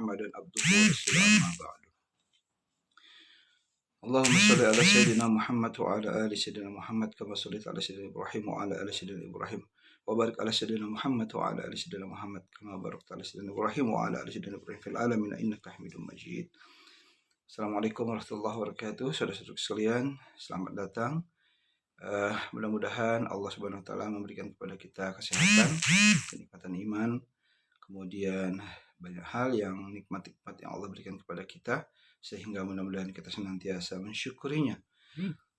Muhammadan abduhu wa rasuluhu amma ba'du. Allahumma salli ala sayyidina Muhammad wa ala ali sayyidina Muhammad kama shallaita ala sayyidina Ibrahim wa ala ali sayyidina Ibrahim wa barik ala sayyidina Muhammad wa ala ali sayyidina Muhammad kama barakta ala sayyidina Ibrahim wa ala ali sayyidina Ibrahim fil alamin innaka Hamidum Majid. Assalamualaikum warahmatullahi wabarakatuh. Saudara-saudara sekalian, selamat datang. Mudah-mudahan Allah Subhanahu wa taala memberikan kepada kita kesehatan, kenikmatan iman, kemudian banyak hal yang nikmat-nikmat yang Allah berikan kepada kita, sehingga mudah-mudahan kita senantiasa mensyukurinya.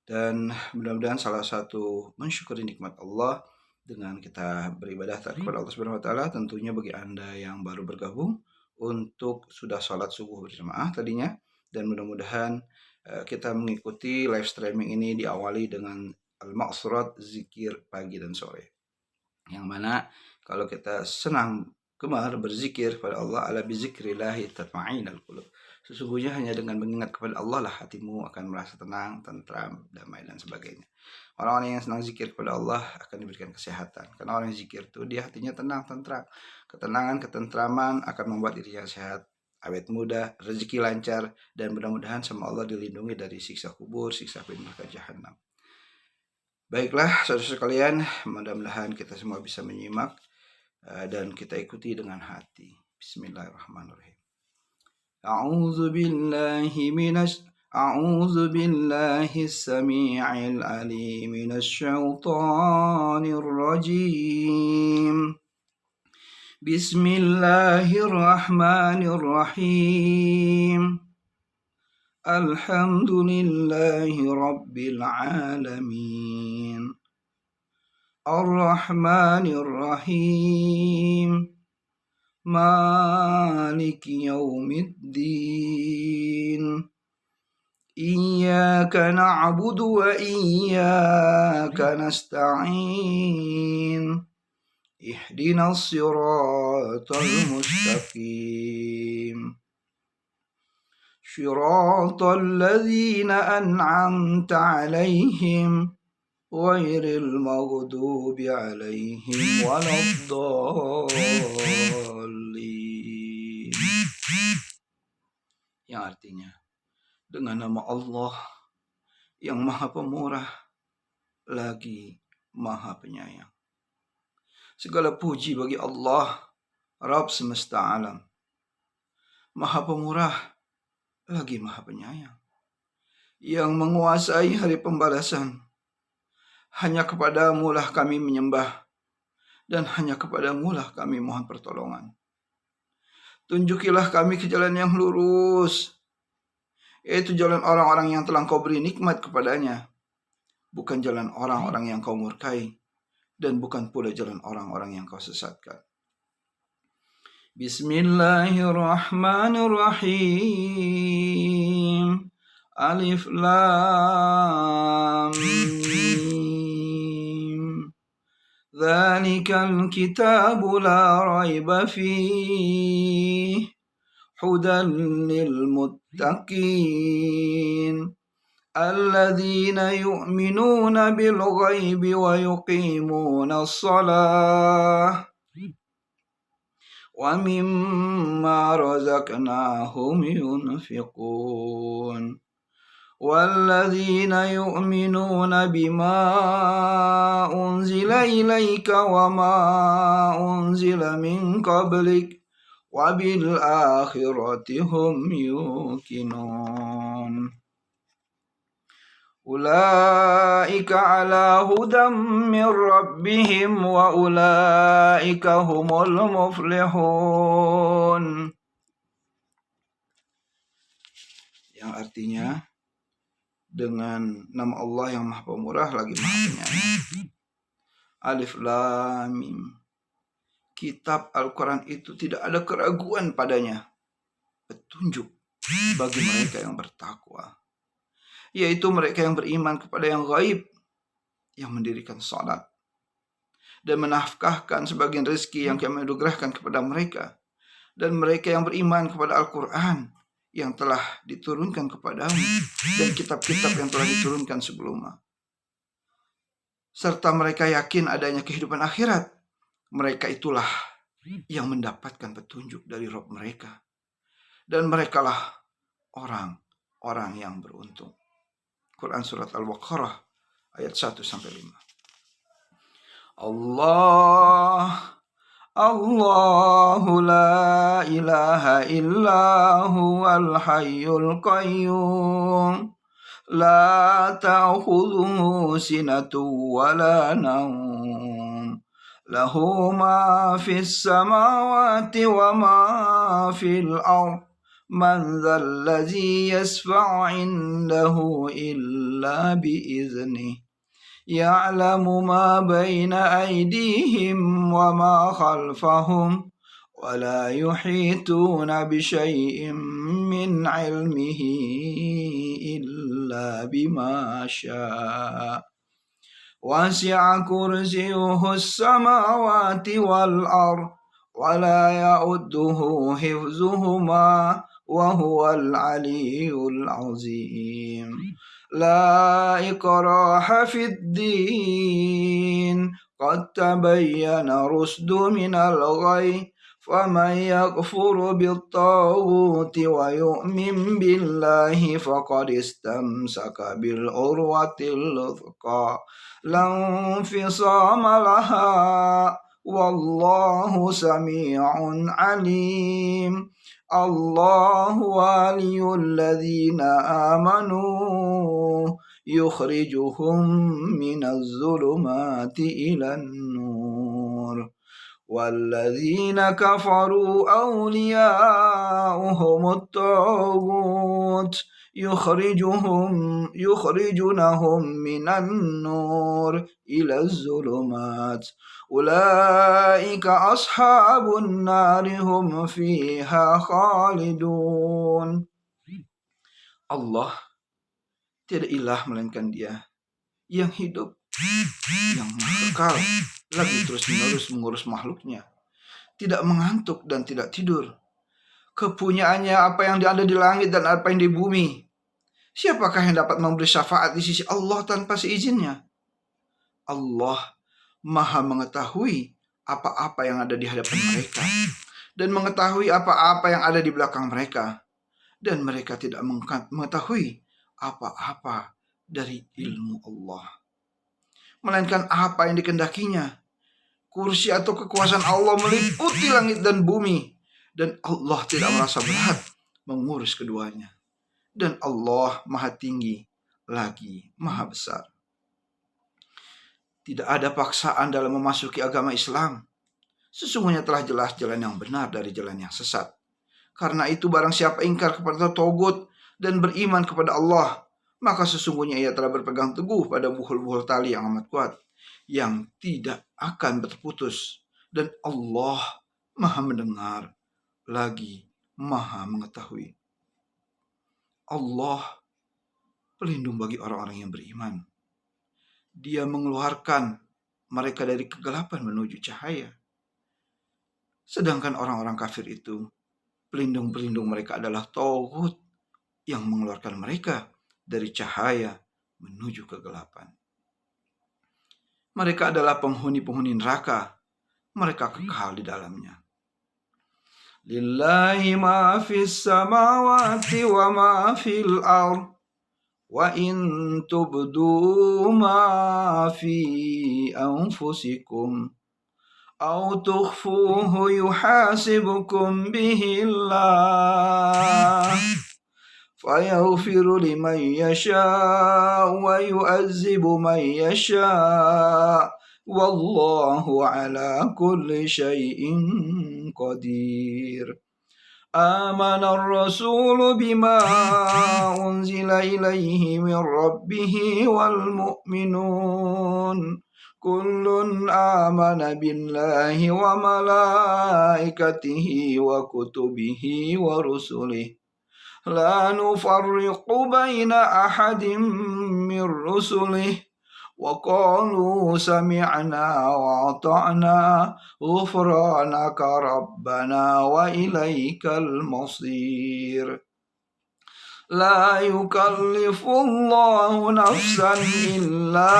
Dan mudah-mudahan salah satu mensyukuri nikmat Allah dengan kita beribadah kepada Allah Subhanahu wa taala, tentunya bagi Anda yang baru bergabung untuk sudah sholat subuh berjamaah tadinya, dan mudah-mudahan kita mengikuti live streaming ini diawali dengan al-maqsurat zikir pagi dan sore, yang mana kalau kita senang gemar berzikir kepada Allah, ala bizikrillahi tatma'innul qulub, sesungguhnya hanya dengan mengingat kepada Allah lah hatimu akan merasa tenang, tentram, damai dan sebagainya. Orang-orang yang senang zikir kepada Allah akan diberikan kesehatan, karena orang yang zikir itu dia hatinya tenang, tentram. Ketenangan, ketentraman akan membuat dirinya sehat, awet muda, rezeki lancar, dan mudah-mudahan sama Allah dilindungi dari siksa kubur, siksa api neraka jahanam. Baiklah saudara sekalian, mudah-mudahan kita semua bisa menyimak dan kita ikuti dengan hati. Bismillahirrahmanirrahim. A'udzu billahi as-sami'il 'alim minasy syaithanir rajim. Bismillahirrahmanirrahim. Alhamdulillahi rabbil alamin. Ar-Rahmanir Rahim. Maliki yaumiddin. Iyyaka na'budu wa iyyaka nasta'in. Ihdinas siratal mustaqim. Shiratal ladzina an'amta 'alaihim ghairil maghdubi 'alaihim waladdallin. Yang artinya, dengan nama Allah yang Maha Pemurah lagi Maha Penyayang. Segala puji bagi Allah, Rabb semesta alam, Maha Pemurah lagi Maha Penyayang, yang menguasai hari pembalasan. Hanya kepadamu lah kami menyembah, dan hanya kepadamu lah kami mohon pertolongan. Tunjukilah kami ke jalan yang lurus, yaitu jalan orang-orang yang telah kau beri nikmat kepadanya, bukan jalan orang-orang yang kau murkai, dan bukan pula jalan orang-orang yang kau sesatkan. Bismillahirrahmanirrahim. Alif Lam Mim. Dzalikal kitabu la raiba fihi hudan lil muttaqin alladzina yu'minuna bil ghaibi wa yuqimuna shalah wa mimma razaqnahum yunfiqun walladzina yu'minuna bima unzila ilaika wa ma unzila min qablik wa bil akhirati hum yuqinun. Ulaika ala hudam min rabbihim wa ulaika humul muflihun. Yang artinya, dengan nama Allah yang Maha Pemurah lagi Maha Penyayang. Alif Lam Mim. Kitab Al-Quran itu tidak ada keraguan padanya, petunjuk bagi mereka yang bertakwa, yaitu mereka yang beriman kepada yang gaib, yang mendirikan salat dan menafkahkan sebagian rezeki yang kami anugerahkan kepada mereka, dan mereka yang beriman kepada Al-Quran yang telah diturunkan kepadamu dan kitab-kitab yang telah diturunkan sebelumnya, serta mereka yakin adanya kehidupan akhirat. Mereka itulah yang mendapatkan petunjuk dari Rabb mereka, dan merekalah orang-orang yang beruntung. Quran surat Al-Baqarah ayat 1-5. Allahu la ilaha illa huwal hayyul qayyum la ta'khudhuhu sinatun wa la nawm lahu ma fis samawati wa ma fil ardh man dhal ladzi yashfa'u 'indahu illa bi'iznihi ya'lamu ma baina aydihim wa ma khalfahum wa la yuhituna bi syai'in min 'ilmihi illa bima syaa wasi'a kursiyyuhu as-samawati wal ardh wa la ya'udduhu hifdhuhuma wa huwal 'aliyyul 'azim. La ikraha fid din qad tabayyana rusdu minal ghayy faman yakfur bit-taghuti wa yu'min billahi faqad istamsaka bil urwatil wuthqa la infisama laha wallahu sami'un alim. Allahu waliyul ladzina amanu yukhrijuhum minaz zulumati ilan nur walladzina kafaru awliya'uhumut taghut yukhrijunahum minan nur ilaz zulumat ulaika ashabun nari hum fiha khalidun. Allah tidak ilah melainkan Dia yang hidup, yang kekal, lagi terus-menerus mengurus makhluknya, tidak mengantuk dan tidak tidur. Kepunyaannya apa yang ada di langit dan apa yang di bumi. Siapakah yang dapat memberi syafaat di sisi Allah tanpa seizinnya? Allah Maha mengetahui apa-apa yang ada di hadapan mereka dan mengetahui apa-apa yang ada di belakang mereka, dan mereka tidak mengetahui apa-apa dari ilmu Allah melainkan apa yang dikehendakinya. Kursi atau kekuasaan Allah meliputi langit dan bumi, dan Allah tidak merasa berat mengurus keduanya, dan Allah Maha tinggi lagi Maha besar. Tidak ada paksaan dalam memasuki agama Islam. Sesungguhnya telah jelas jalan yang benar dari jalan yang sesat. Karena itu barang siapa ingkar kepada tauhid dan beriman kepada Allah, maka sesungguhnya ia telah berpegang teguh pada buhul-buhul tali yang amat kuat, yang tidak akan berputus. Dan Allah Maha mendengar lagi Maha mengetahui. Allah pelindung bagi orang-orang yang beriman. Dia mengeluarkan mereka dari kegelapan menuju cahaya. Sedangkan orang-orang kafir itu, pelindung-pelindung mereka adalah tauhid yang mengeluarkan mereka dari cahaya menuju kegelapan. Mereka adalah penghuni-penghuni neraka. Mereka kekal di dalamnya. Lillahi ma fis samawati wa ma fil ardh. Wa in tubdu ma fi anfusikum aw tukhfuhu yuhasibukum bihi Allah fayaghfiru liman yasha wa yu'azzibu man yasha wallahu ala kulli syai'in qadir. آمن الرسول بما أنزل إليه من ربه والمؤمنون كل آمن بالله وملائكته وكتبه ورسله لا نفرق بين أحد من رسله وقالوا سمعنا وأطعنا غفرانك ربنا وإليك المصير. لا يكلف الله نفسا إلا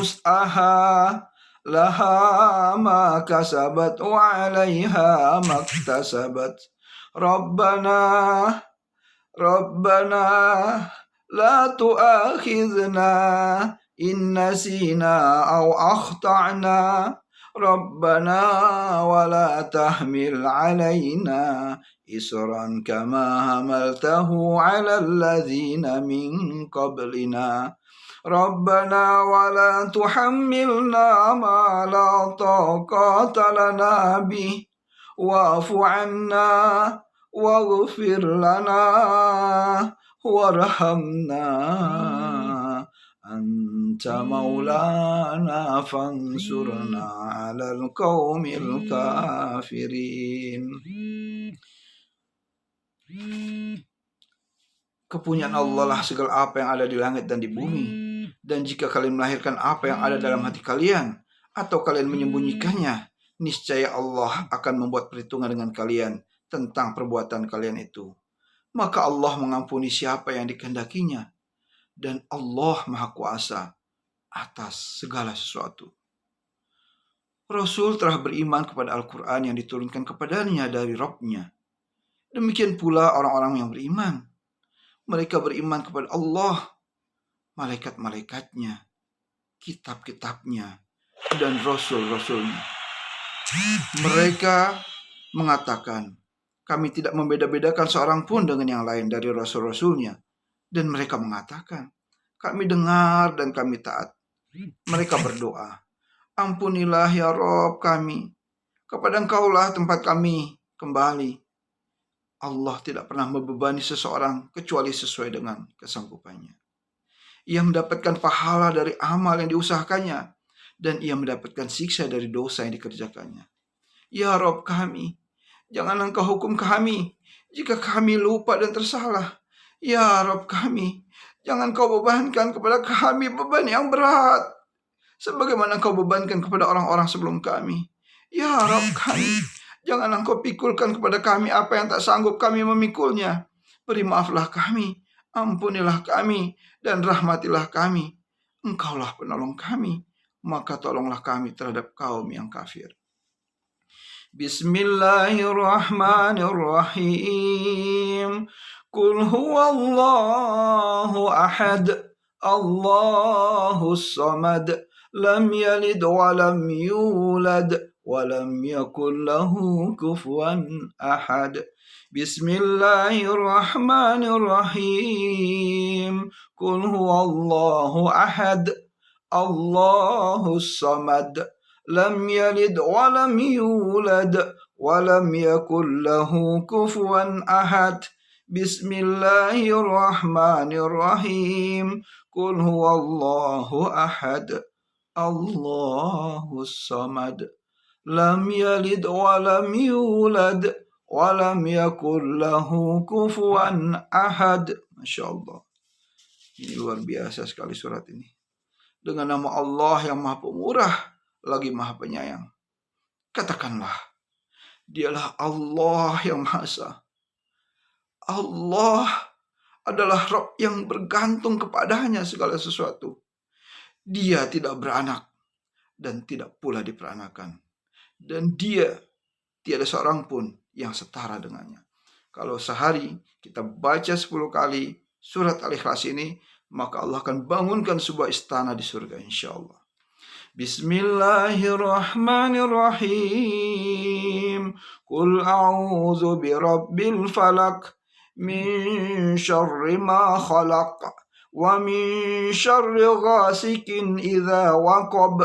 وسعها لها ما كسبت وعليها ما اكتسبت Rabbana Rabbana la tu'akhidhna in nasina aw akhta'na. Rabbana wa la tahmil 'alaina isran kama hamaltahu 'alal ladzina min qablina. Rabbana wa la tuhammilna ma la taqata lana bih wa'fu 'anna waghfir lana warhamna anta maulana fansurna 'alal qaumil kafirin. Kepunyaan Allah lah segala apa yang ada di langit dan di bumi. Dan jika kalian melahirkan apa yang ada dalam hati kalian, atau kalian menyembunyikannya, niscaya Allah akan membuat perhitungan dengan kalian tentang perbuatan kalian itu. Maka Allah mengampuni siapa yang dikehendakinya. Dan Allah Maha Kuasa atas segala sesuatu. Rasul telah beriman kepada Al-Quran yang diturunkan kepadanya dari Rabb-nya. Demikian pula orang-orang yang beriman. Mereka beriman kepada Allah, malaikat-malaikatnya, kitab-kitabnya, dan rasul-rasulnya. Mereka mengatakan, kami tidak membeda-bedakan seorang pun dengan yang lain dari rasul-rasulnya. Dan mereka mengatakan, kami dengar dan kami taat. Mereka berdoa, ampunilah ya Rabb kami, kepada Engkaulah tempat kami kembali. Allah tidak pernah membebani seseorang kecuali sesuai dengan kesanggupannya. Ia mendapatkan pahala dari amal yang diusahakannya, dan ia mendapatkan siksa dari dosa yang dikerjakannya. Ya Rabb kami, jangan Engkau hukum kami jika kami lupa dan tersalah. Ya Rabb kami, jangan Kau bebankan kepada kami beban yang berat, sebagaimana Kau bebankan kepada orang-orang sebelum kami. Ya Rabb kami, jangan Engkau pikulkan kepada kami apa yang tak sanggup kami memikulnya. Beri maaflah kami, ampunilah kami, dan rahmatilah kami. Engkaulah penolong kami, maka tolonglah kami terhadap kaum yang kafir. Bismillahirrahmanirrahim. Qul huwallahu ahad, Allahus samad, lam yalid wa lam yulad walam yakul lahu kufuwan ahad. Bismillahirrahmanirrahim. Qul huwallahu ahad, Allahus samad, lam yalid wa lam yulad walam yakul lahu kufuwan ahad. Bismillahirrahmanirrahim. Qul huwallahu ahad, Allahus samad, lam yalid wa lam yulad wa lam yakul lahu kufuwan ahad. Masya Allah. Ini luar biasa sekali surat ini. Dengan nama Allah yang Maha Pemurah lagi Maha Penyayang. Katakanlah, Dialah Allah yang Maha Esa. Allah adalah Rabb yang bergantung kepadanya segala sesuatu. Dia tidak beranak dan tidak pula diperanakan. Dan Dia tiada seorang pun yang setara dengannya. Kalau sehari kita baca 10 kali surat Al-Ikhlas ini, maka Allah akan bangunkan sebuah istana di surga insyaAllah. Bismillahirrahmanirrahim. Qul a'udzu birabbil falaq min syarri ma khalaq wa min syarri ghasikin idza waqab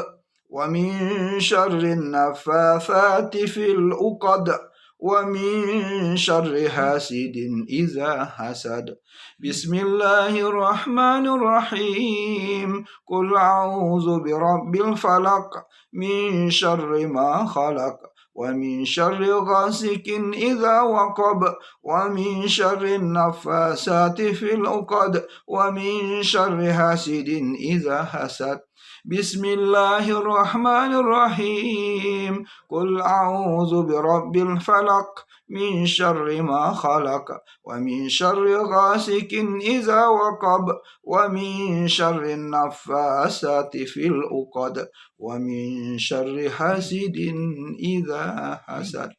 wa min syarri naffatsati fil 'uqad wa min syarri hasidin idza hasad. Bismillahirrahmanirrahim. Qul a'udzu birabbil falaq min syarri ma khalaq wa min syarri ghasikin idza waqab wa min syarri naffatsati fil 'uqad wa min syarri hasidin idza hasad. Bismillahirrahmanirrahim. Qul a'udzu birabbil falaq min syarri ma khalaq wa min syarri ghasikin idza waqab wa min syarri naffatsati fil 'uqad wa min syarri hasidin idza hasad.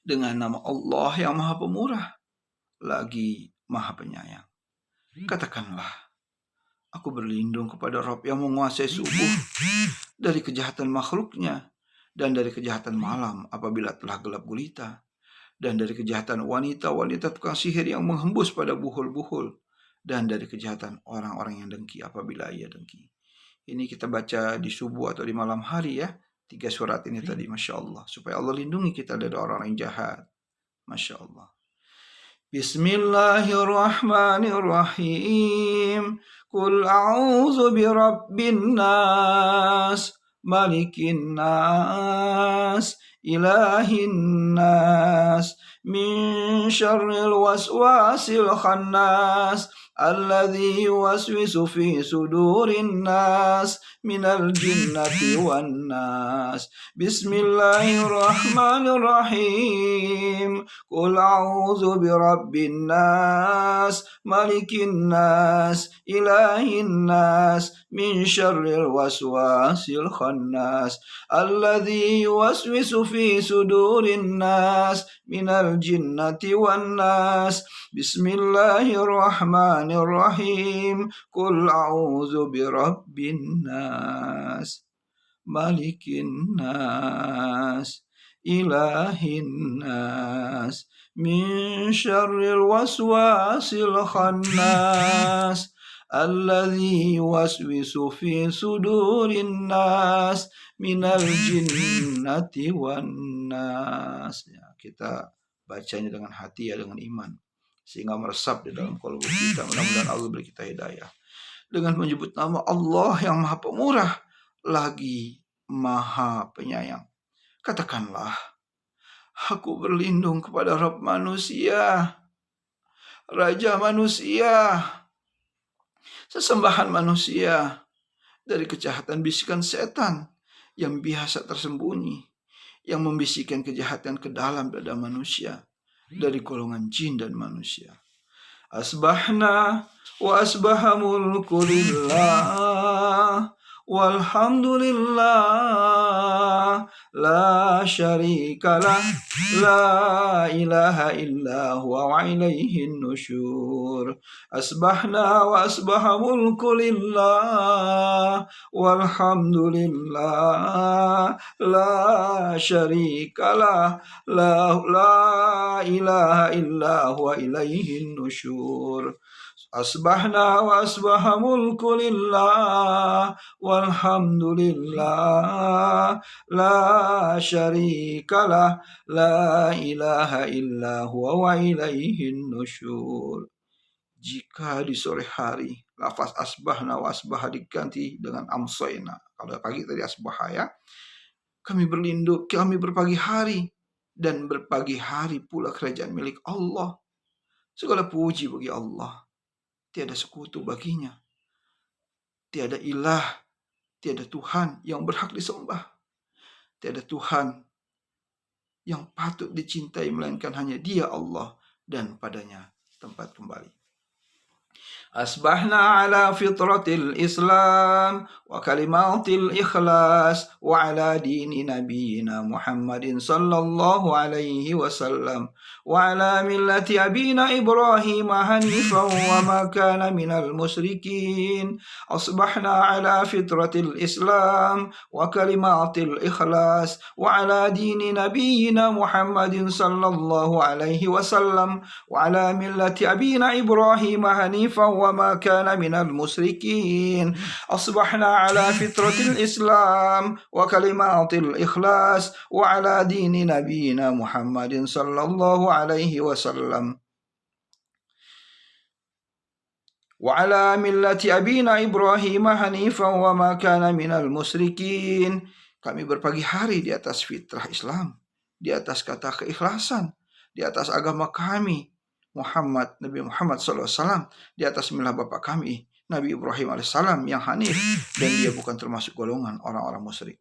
dengan nama Allah yang Maha Pemurah lagi Maha Penyayang. Katakanlah, aku berlindung kepada Rabb yang menguasai subuh dari kejahatan makhluknya, dan dari kejahatan malam apabila telah gelap gulita, dan dari kejahatan wanita-wanita tukang sihir yang menghembus pada buhul-buhul, dan dari kejahatan orang-orang yang dengki apabila ia dengki. Ini kita baca di subuh atau di malam hari ya. 3 surat ini tadi, Masya Allah. Supaya Allah lindungi kita dari orang-orang yang jahat. Masya Allah. Bismillahirrahmanirrahim. Qul a'udzu birabbin nas, malikin nas, ilahin nas, min syarril waswasil khannas, alladzi yuwaswisu fi sudurin nas, minal jinnati wan nas. Bismillahirrahmanirrahim. Qul a'udzu birabbin nas, malikin nas, ilahin nas, min syarril waswasil khannas, alladzi yuwaswisu fi sudurin nas, minal jinnati wan nas. Bismillahirrahmanirrahim. Qul a'udzu birabbin nas, malikin nas, ilahin nas, min syarril waswasil khannas, alladzi yuwaswisu fi sudurin nas, minal jinnati wan nas. Ya, kita bacanya dengan hati ya, dengan iman, sehingga meresap di dalam kalbu kita. Mudah-mudahan Allah beri kita hidayah. Dengan menyebut nama Allah yang Maha Pemurah lagi Maha Penyayang. Katakanlah, aku berlindung kepada Rabb manusia, Raja manusia, sesembahan manusia, dari kejahatan bisikan setan yang biasa tersembunyi, yang membisikkan kejahatan ke dalam dada manusia, dari golongan jin dan manusia. Asbahna wa asbaha mulku lillah, walhamdulillah, la syarikalah, la ilaha illa huwa wa ilaihin nusyur. Asbahna wa asbaha mulku lillah, walhamdulillah, la syarikalah, la ilaha illa huwa ilaihin nusyur. Asbahna wa asbaha mulku lillah, walhamdulillah, la syarikalah, la ilaha illa huwa wa ilaihin nusyur. Jika di sore hari lafaz asbahna wa asbaha diganti dengan amsoina, kalau pagi tadi asbaha ya, kami berlindung, kami berpagi hari, dan berpagi hari pula kerajaan milik Allah. Segala puji bagi Allah, tiada sekutu baginya, tiada ilah, tiada Tuhan yang berhak disembah, tiada Tuhan yang patut dicintai melainkan hanya Dia Allah, dan padanya tempat kembali. Asbahna ala fitratil Islam wa kalimatil ikhlas wa ala dini nabiyina Muhammadin sallallahu alaihi wasallam wa ala millati abina Ibrahim hanifan wa ma kana minal musyrikin. Asbahna ala fitratil Islam wa kalimatil ikhlas wa ala dini nabiyina Muhammadin sallallahu alaihi wasallam wa ala millati abina Ibrahim hanifan وما كان من المشركين. أصبحنا على فطرة الإسلام وكلمات الإخلاص وعلى دين نبينا محمد صلى الله عليه وسلم وعلى ملة أبينا إبراهيم حنيفا وما كان من المشركين. Kami berpagi hari di atas fitrah Islam, di atas kata keikhlasan, di atas agama kami Nabi Muhammad SAW, di atas milah bapak kami Nabi Ibrahim AS yang hanif, dan dia bukan termasuk golongan orang-orang musyrik.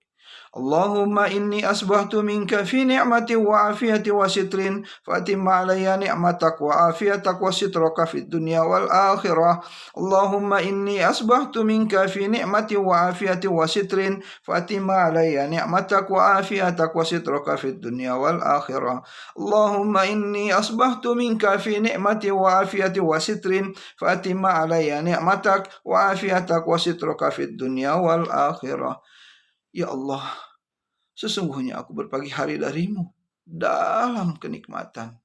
اللهم إني أصبحت منك في نعمة وعافية وستر فأتم علي نعمتك وعافيتك وسترك في الدنيا والآخرة. اللهم إني أصبحت منك في نعمة وعافية وستر فأتم علي نعمتك وعافيتك وسترك في الدنيا والآخرة. اللهم إني أصبحت منك في نعمة وعافية وستر فأتم علي نعمتك وعافيتك وسترك في الدنيا والآخرة. Ya Allah, sesungguhnya aku berpagi hari darimu dalam kenikmatan,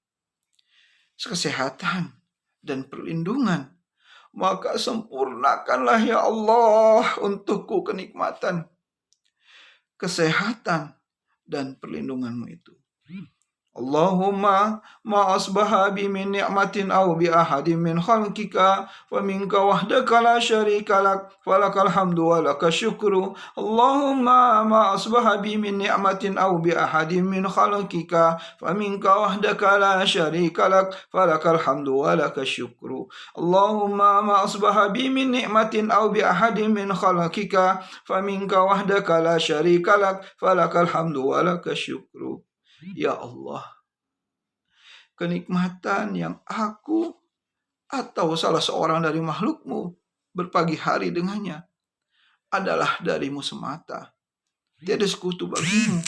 kesehatan, dan perlindungan. Maka sempurnakanlah ya Allah untukku kenikmatan, kesehatan, dan perlindunganmu itu. Allahumma ma asbaha bi min ni'matin aw bi ahadin min khalqika wa minka wahdaka la syarika lak falakal hamdu wa lakal syukru. Allahumma ma asbaha bi min ni'matin aw bi ahadin min khalqika wa minka wahdaka la syarika lak falakal hamdu wa lakal syukru. Allahumma ma asbaha bi min ni'matin aw bi ahadin min khalqika wa minka wahdaka la syarika lak falakal hamdu wa lakal syukru. Ya Allah, kenikmatan yang aku atau salah seorang dari makhlukmu berpagi hari dengannya adalah darimu semata. Tiada sekutu bagimu.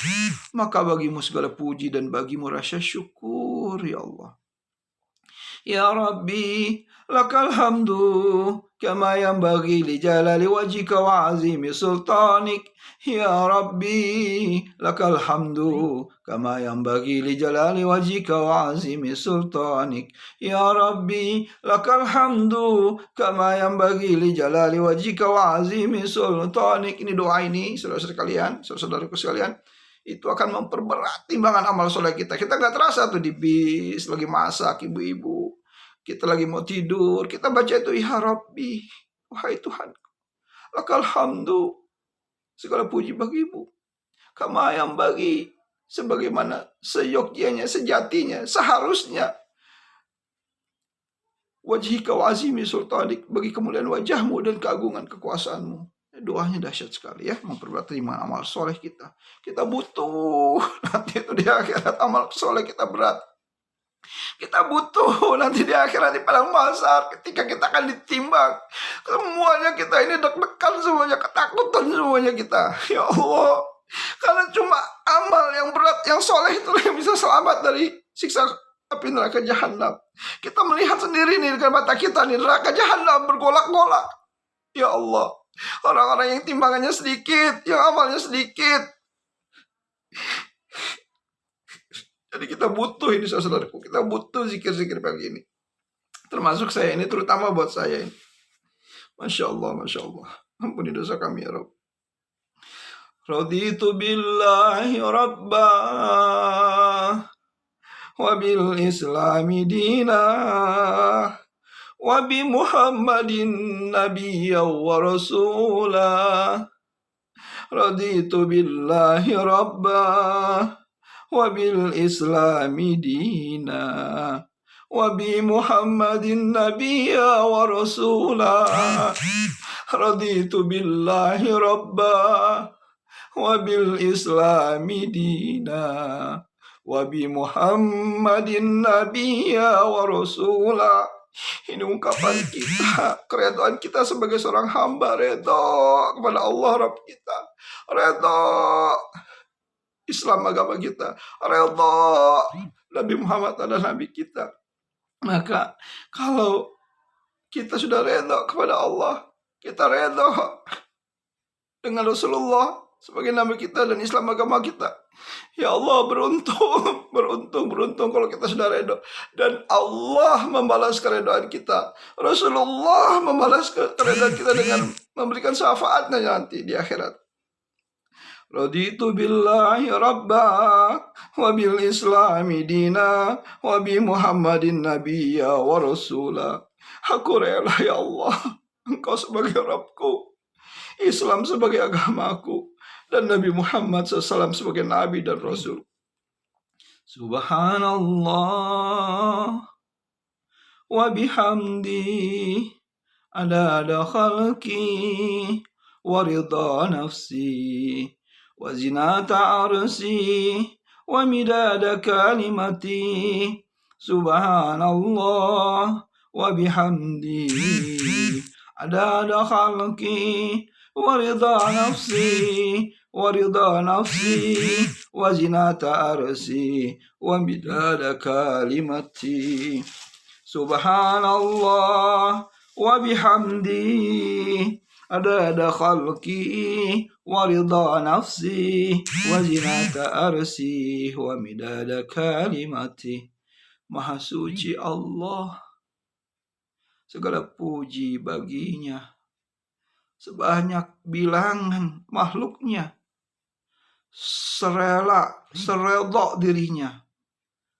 Maka bagimu segala puji dan bagimu rasa syukur, ya Allah. Ya Rabbi, lakal hamdu kama yanbaghi li jalali wajhika wa azimi sultanik. Ya Rabbi, lakal hamdu kama yanbaghi li jalali wajhika wa azimi sultanik. Ya Rabbi, lakal hamdu kama yanbaghi li jalali wajhika wa azimi sultanik. Ini doa ini, saudara-saudaraku sekalian, itu akan memperberat timbangan amal soleh kita. Kita nggak terasa tuh di bis, lagi masak, ibu-ibu, kita lagi mau tidur, kita baca itu, ya Rabbi, wahai Tuhan, lakal hamdu, segala puji bagimu, kama yang bagi, sebagaimana seyogyanya, sejatinya, seharusnya, wajhika wa azimi sultanik, bagi kemuliaan wajahmu dan keagungan kekuasaanmu. Doanya dahsyat sekali ya, memperberat timbangan amal soleh kita. Kita butuh nanti itu di akhirat amal soleh kita berat. Kita butuh nanti di akhirat di padang mahsyar ketika kita akan ditimbang. Semuanya kita ini deg-degan, semuanya ketakutan, semuanya kita. Ya Allah, karena cuma amal yang berat, yang soleh itulah yang bisa selamat dari siksa api neraka jahanam. Kita melihat sendiri nih dengan mata kita nih, neraka jahanam bergolak-golak. Ya Allah, orang-orang yang timbangannya sedikit, yang amalnya sedikit. Jadi kita butuh ini, saudaraku, kita butuh zikir-zikir pagi ini. Termasuk saya ini, terutama buat saya ini. Masya Allah, Masya Allah. Ampuni dosa kami ya Rabb. Raditu billahi rabbah wa bil islami dinah wa bi Muhammadin nabiyya wa rasulah. Raditu billahi rabbah wa bil islami dina wa bi Muhammadin nabiyya wa rasulah. Raditu billahi rabbah wa bil islami dina wa bi Muhammadin nabiyya wa rasulah. Ini ungkapan kita, keredoan kita sebagai seorang hamba, redha kepada Allah Rabb kita, redha Islam agama kita, redha Nabi Muhammad adalah Nabi kita. Maka kalau kita sudah redha kepada Allah, kita redha dengan Rasulullah sebagai Nabi kita dan Islam agama kita, ya Allah, beruntung kalau kita sudah redha. Dan Allah membalas keredaan kita, Rasulullah membalas keredaan kita dengan memberikan syafaatnya nanti di akhirat. Raditu billahi rabbah wa bil islami dina wa bi Muhammadin nabiyya wa rasulah. Aku rela ya Allah, Engkau sebagai Rabbku, Islam sebagai agamaku, dan Nabi Muhammad SAW sebagai Nabi dan Rasul. Subhanallah wa bihamdi adada khalqi wa ridha nafsi وزنة عرشي ومداد كلمتي سبحان الله وبحمده عدد خلقي ورضا نفسي وزنة عرشي ومداد كلمتي سبحان الله وبحمده عدد خلقي ورضا نفسي وزنة عرشي ومداد كلمتي. Maha suci Allah, segala puji baginya, sebanyak bilangan makhluknya, seredha dirinya,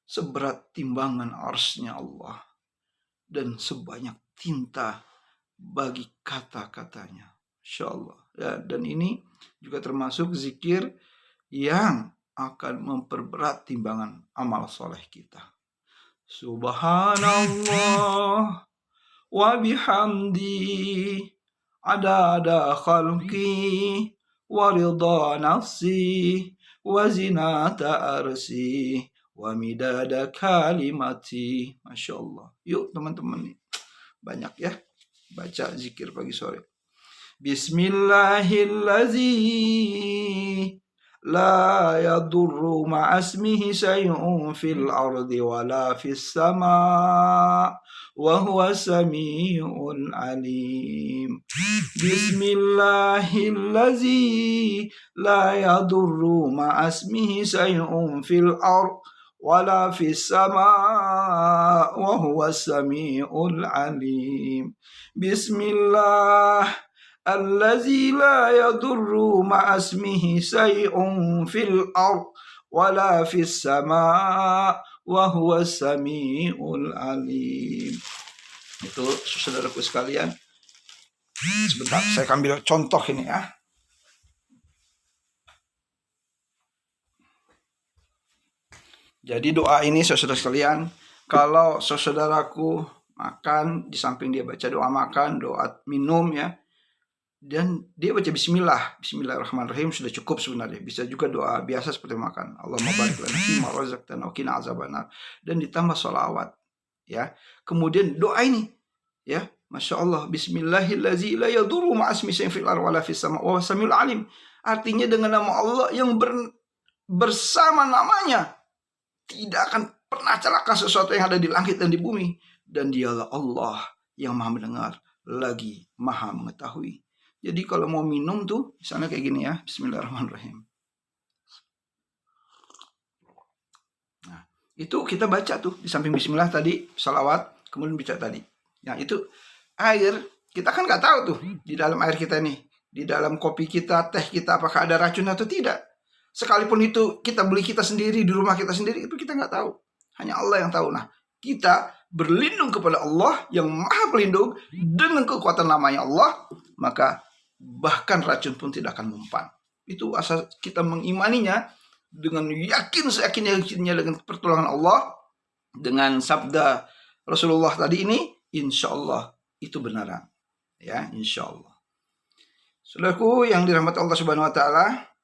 seberat timbangan arsy-Nya Allah, dan sebanyak tinta bagi kata-katanya. Insya Allah. Ya, dan ini juga termasuk zikir yang akan memperberat timbangan amal soleh kita. Subhanallah wa bihamdi adada khalqi wa ridha nafsi wa zinata arsi wa midada kalimati. Masya Allah. Yuk teman-teman, banyak ya baca zikir pagi sore. Bismillahirrahmanirrahim. La yadurru ma'asmihi syai'un fil ardi wala fis sama' wa huwa sami'un alim. Bismillahirrahmanirrahim. La yadurru ma'asmihi syai'un fil ardi wala fis sama' wa huwa sami'un alim. Bismillah Allazi la yadurru ma'asmihi syai'un fil ard wala fis sama' wa huwa sami'ul alim. Itu saudaraku sekalian. Sebentar, saya ambil contoh ini ya. Jadi doa ini saudara sekalian, kalau saudaraku makan, di samping dia baca doa makan, doa minum ya, dan dia baca bismillahirrahmanirrahim sudah cukup sebenarnya. Bisa juga doa biasa seperti makan, Allahumma barik lana fima razaqtana wa qina azabannar, dan ditambah sholawat ya. Kemudian doa ini ya, Masya Allah, bismillahirrahmanirrahim la yadurru ma'asmi syai'in fil ardi wala fis sama' wa samiul alim. Artinya dengan nama Allah yang bersama namanya tidak akan pernah celaka sesuatu yang ada di langit dan di bumi, dan dialah Allah yang maha mendengar lagi maha mengetahui. Jadi kalau mau minum tuh misalnya kayak gini ya, bismillahirrahmanirrahim. Nah, itu kita baca tuh di samping bismillah tadi, salawat, kemudian baca tadi. Nah, itu air, kita kan nggak tahu tuh di dalam air kita nih, di dalam kopi kita, teh kita, apakah ada racun atau tidak. Sekalipun itu kita beli kita sendiri, di rumah kita sendiri, itu kita nggak tahu. Hanya Allah yang tahu. Nah, kita berlindung kepada Allah yang maha pelindung dengan kekuatan namanya Allah, maka bahkan racun pun tidak akan mempan. Itu asal kita mengimaninya dengan yakinnya dengan pertolongan Allah, dengan sabda Rasulullah tadi ini, insya Allah itu benaran. Ya, insya Allah. Saudaraku yang dirahmati Allah Subhanahu Wa Taala,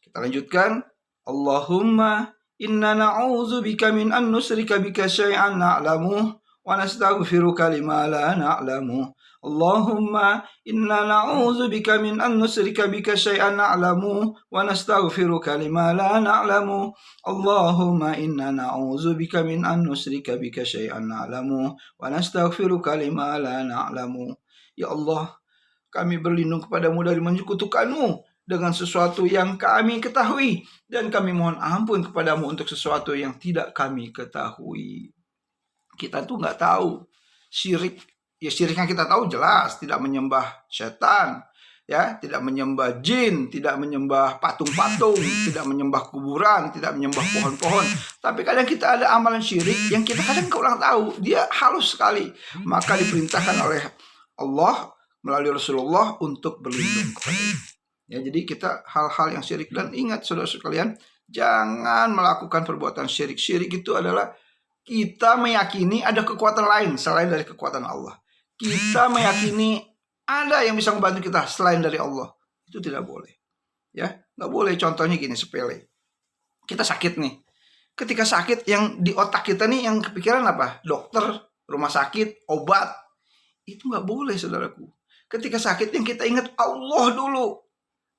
kita lanjutkan. Allahumma inna na'udzubika min an nusyrika bika syai'an na'lamu wa nastaghfiruka lima la na'lamu. Allahumma inna na'udzubika min an nusyrika bika syai'an na'lamu wa nastaghfiruka lima la na'lamu. Allahumma inna na'udzubika min an nusyrika bika syai'an na'lamu wa nastaghfiruka lima la na'lamu. Ya Allah, kami berlindung kepadamu dari menyekutukanmu dengan sesuatu yang kami ketahui, dan kami mohon ampun kepadamu untuk sesuatu yang tidak kami ketahui. Kita tuh nggak tahu syirik. Ya, syirik yang kita tahu jelas tidak menyembah setan, ya, tidak menyembah jin, tidak menyembah patung-patung, tidak menyembah kuburan, tidak menyembah pohon-pohon. Tapi kadang kita ada amalan syirik yang kita kadang kurang tahu, dia halus sekali. Maka diperintahkan oleh Allah melalui Rasulullah untuk berlindung kepadanya. Ya, jadi kita hal-hal yang syirik, dan ingat saudara sekalian, jangan melakukan perbuatan syirik. Syirik itu adalah kita meyakini ada kekuatan lain selain dari kekuatan Allah. Kita meyakini ada yang bisa membantu kita selain dari Allah. Itu tidak boleh. Ya, nggak boleh. Contohnya gini, sepele. Kita sakit nih. Ketika sakit, yang di otak kita nih yang kepikiran apa? Dokter, rumah sakit, obat. Itu nggak boleh, saudaraku. Ketika sakit yang kita ingat Allah dulu.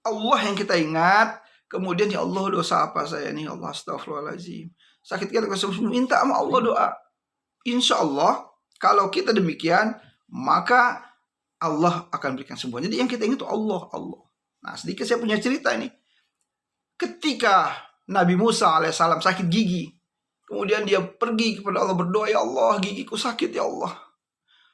Allah yang kita ingat. Kemudian, ya Allah, dosa apa saya nih? Allah, astagfirullahaladzim. Sakit kita minta sama Allah doa. Insya Allah, kalau kita demikian, maka Allah akan berikan sembuhan. Jadi yang kita ingat itu Allah, Allah. Nah, sedikit saya punya cerita ini. Ketika Nabi Musa alaihissalam sakit gigi, kemudian dia pergi kepada Allah berdoa, ya Allah, gigiku sakit ya Allah.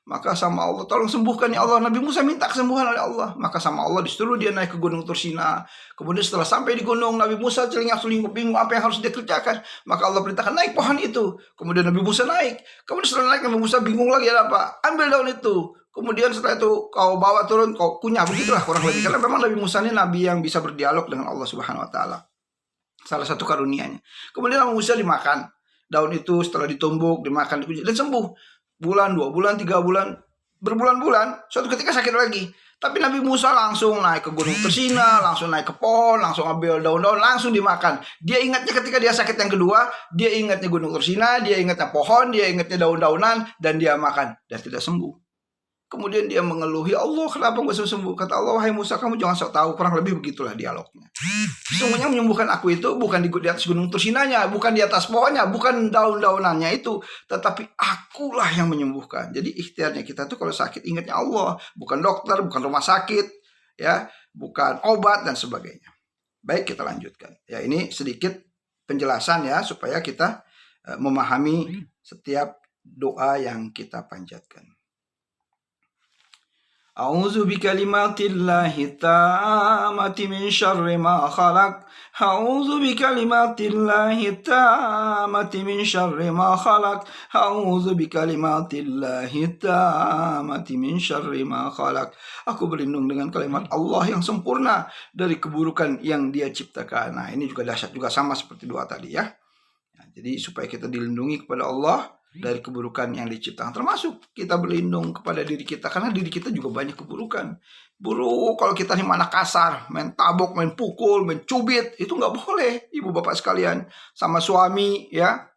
Maka sama Allah, tolong sembuhkan ya Allah. Nabi Musa minta kesembuhan oleh Allah. Maka sama Allah disuruh dia naik ke gunung Tursina. Kemudian setelah sampai di gunung, Nabi Musa celingak-celinguk bingung apa yang harus dia kerjakan. Maka Allah perintahkan naik pohon itu. Kemudian Nabi Musa naik. Kemudian setelah naik, Nabi Musa bingung lagi, ada apa? Ambil daun itu. Kemudian setelah itu kau bawa turun, kau kunyah. Begitulah kurang lebih. Karena memang Nabi Musa ini nabi yang bisa berdialog dengan Allah Subhanahu Wa Taala. Salah satu karunianya. Kemudian Nabi Musa dimakan. Daun itu setelah ditumbuk, dimakan, dan sembuh. Bulan, 2 bulan, 3 bulan, berbulan-bulan, suatu ketika sakit lagi. Tapi Nabi Musa langsung naik ke gunung Tursina, langsung naik ke pohon, langsung ambil daun-daun, langsung dimakan. Dia ingatnya ketika dia sakit yang kedua, dia ingatnya gunung Tursina, dia ingatnya pohon, dia ingatnya daun-daunan, dan dia makan, dan tidak sembuh. Kemudian dia mengeluh, ya Allah, kenapa gak sembuh? Kata Allah, wahai Musa, kamu jangan sok tahu. Kurang lebih begitulah dialognya. Sesungguhnya menyembuhkan aku itu bukan di atas gunung Tursinanya, bukan di atas pohonnya, bukan daun-daunannya itu, tetapi akulah yang menyembuhkan. Jadi ikhtiarnya kita tuh kalau sakit ingatnya Allah, bukan dokter, bukan rumah sakit, ya, bukan obat dan sebagainya. Baik, kita lanjutkan. Ya, ini sedikit penjelasan ya supaya kita memahami setiap doa yang kita panjatkan. A'udzu bikalimatillahi tammati min syarri ma khalaq. A'udzu bikalimatillahi tammati min syarri ma khalaq. A'udzu bikalimatillahi tammati min syarri ma khalaq. Aku berlindung dengan kalimat Allah yang sempurna dari keburukan yang Dia ciptakan. Nah, ini juga dahsyat, juga sama seperti doa tadi ya. Nah, jadi supaya kita dilindungi kepada Allah dari keburukan yang diciptakan, termasuk kita berlindung kepada diri kita, karena diri kita juga banyak keburukan. Buruk kalau kita nih mana kasar, main tabok, main pukul, main cubit, itu nggak boleh, ibu bapak sekalian. Sama suami ya,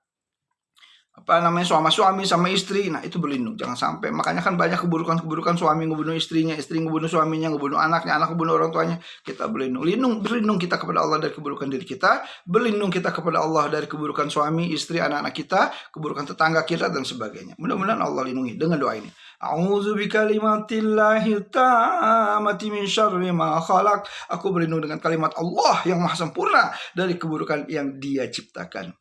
suami sama istri, nah itu berlindung, jangan sampai. Makanya kan banyak keburukan suami ngebunuh istrinya, istri ngebunuh suaminya, ngebunuh anaknya, anak ngebunuh orang tuanya. Kita berlindung kita kepada Allah dari keburukan diri kita, berlindung kita kepada Allah dari keburukan suami, istri, anak-anak kita, keburukan tetangga kita dan sebagainya. Mudah-mudahan Allah lindungi dengan doa ini. A'udzu bikalimatillahi tammati min syarri ma khalaq. Aku berlindung dengan kalimat Allah yang maha sempurna dari keburukan yang Dia ciptakan.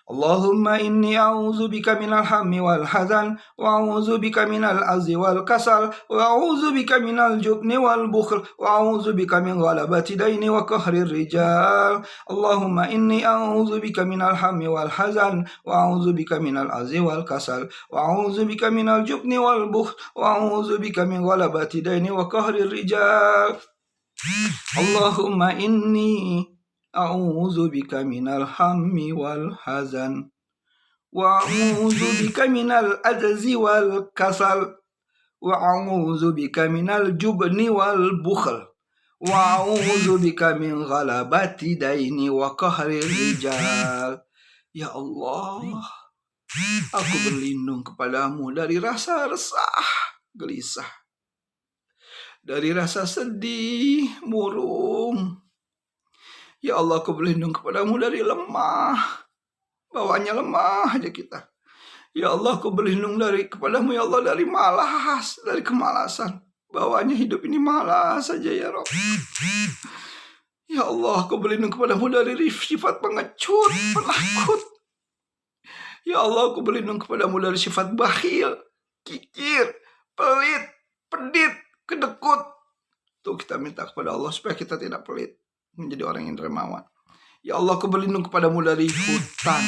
Allahumma inni a'udzu bika minal hammi wal hazan wa a'udzu bika minal azzi wal kasal wa a'udzu bika minal jubni wal bukhl wa a'udzu bika min ghalabati daini wa qahrir rijal. Allahumma inni a'udzu bika minal hammi wal hazan wa a'udzu bika minal azzi wal kasal wa a'udzu bika minal jubni wal bukhl wa a'udzu bika min ghalabati daini wa qahrir rijal. Allahumma inni a'udzu bika minal hammi wal hazan wa a'udzu bika minal ajzi wal kasal wa a'udzu bika minal jubni wal bukhl wa a'udzu bika min ghalabati daini wa qahri rijal. Ya Allah, aku berlindung kepadamu dari rasa resah, gelisah, dari rasa sedih, murung. Ya Allah, aku berlindung kepadamu dari lemah. Bawaannya lemah aja kita. Ya Allah, aku berlindung kepadamu ya Allah dari malas, dari kemalasan. Bawaannya hidup ini malas saja ya Rabb. Ya Allah, aku berlindung kepadamu dari sifat pengecut, penakut. Ya Allah, aku berlindung kepadamu dari sifat bakhil, kikir, pelit, pedit, kedekut. Tuh kita minta kepada Allah supaya kita tidak pelit, menjadi orang yang dermawan. Ya Allah, aku berlindung kepadamu dari hutang,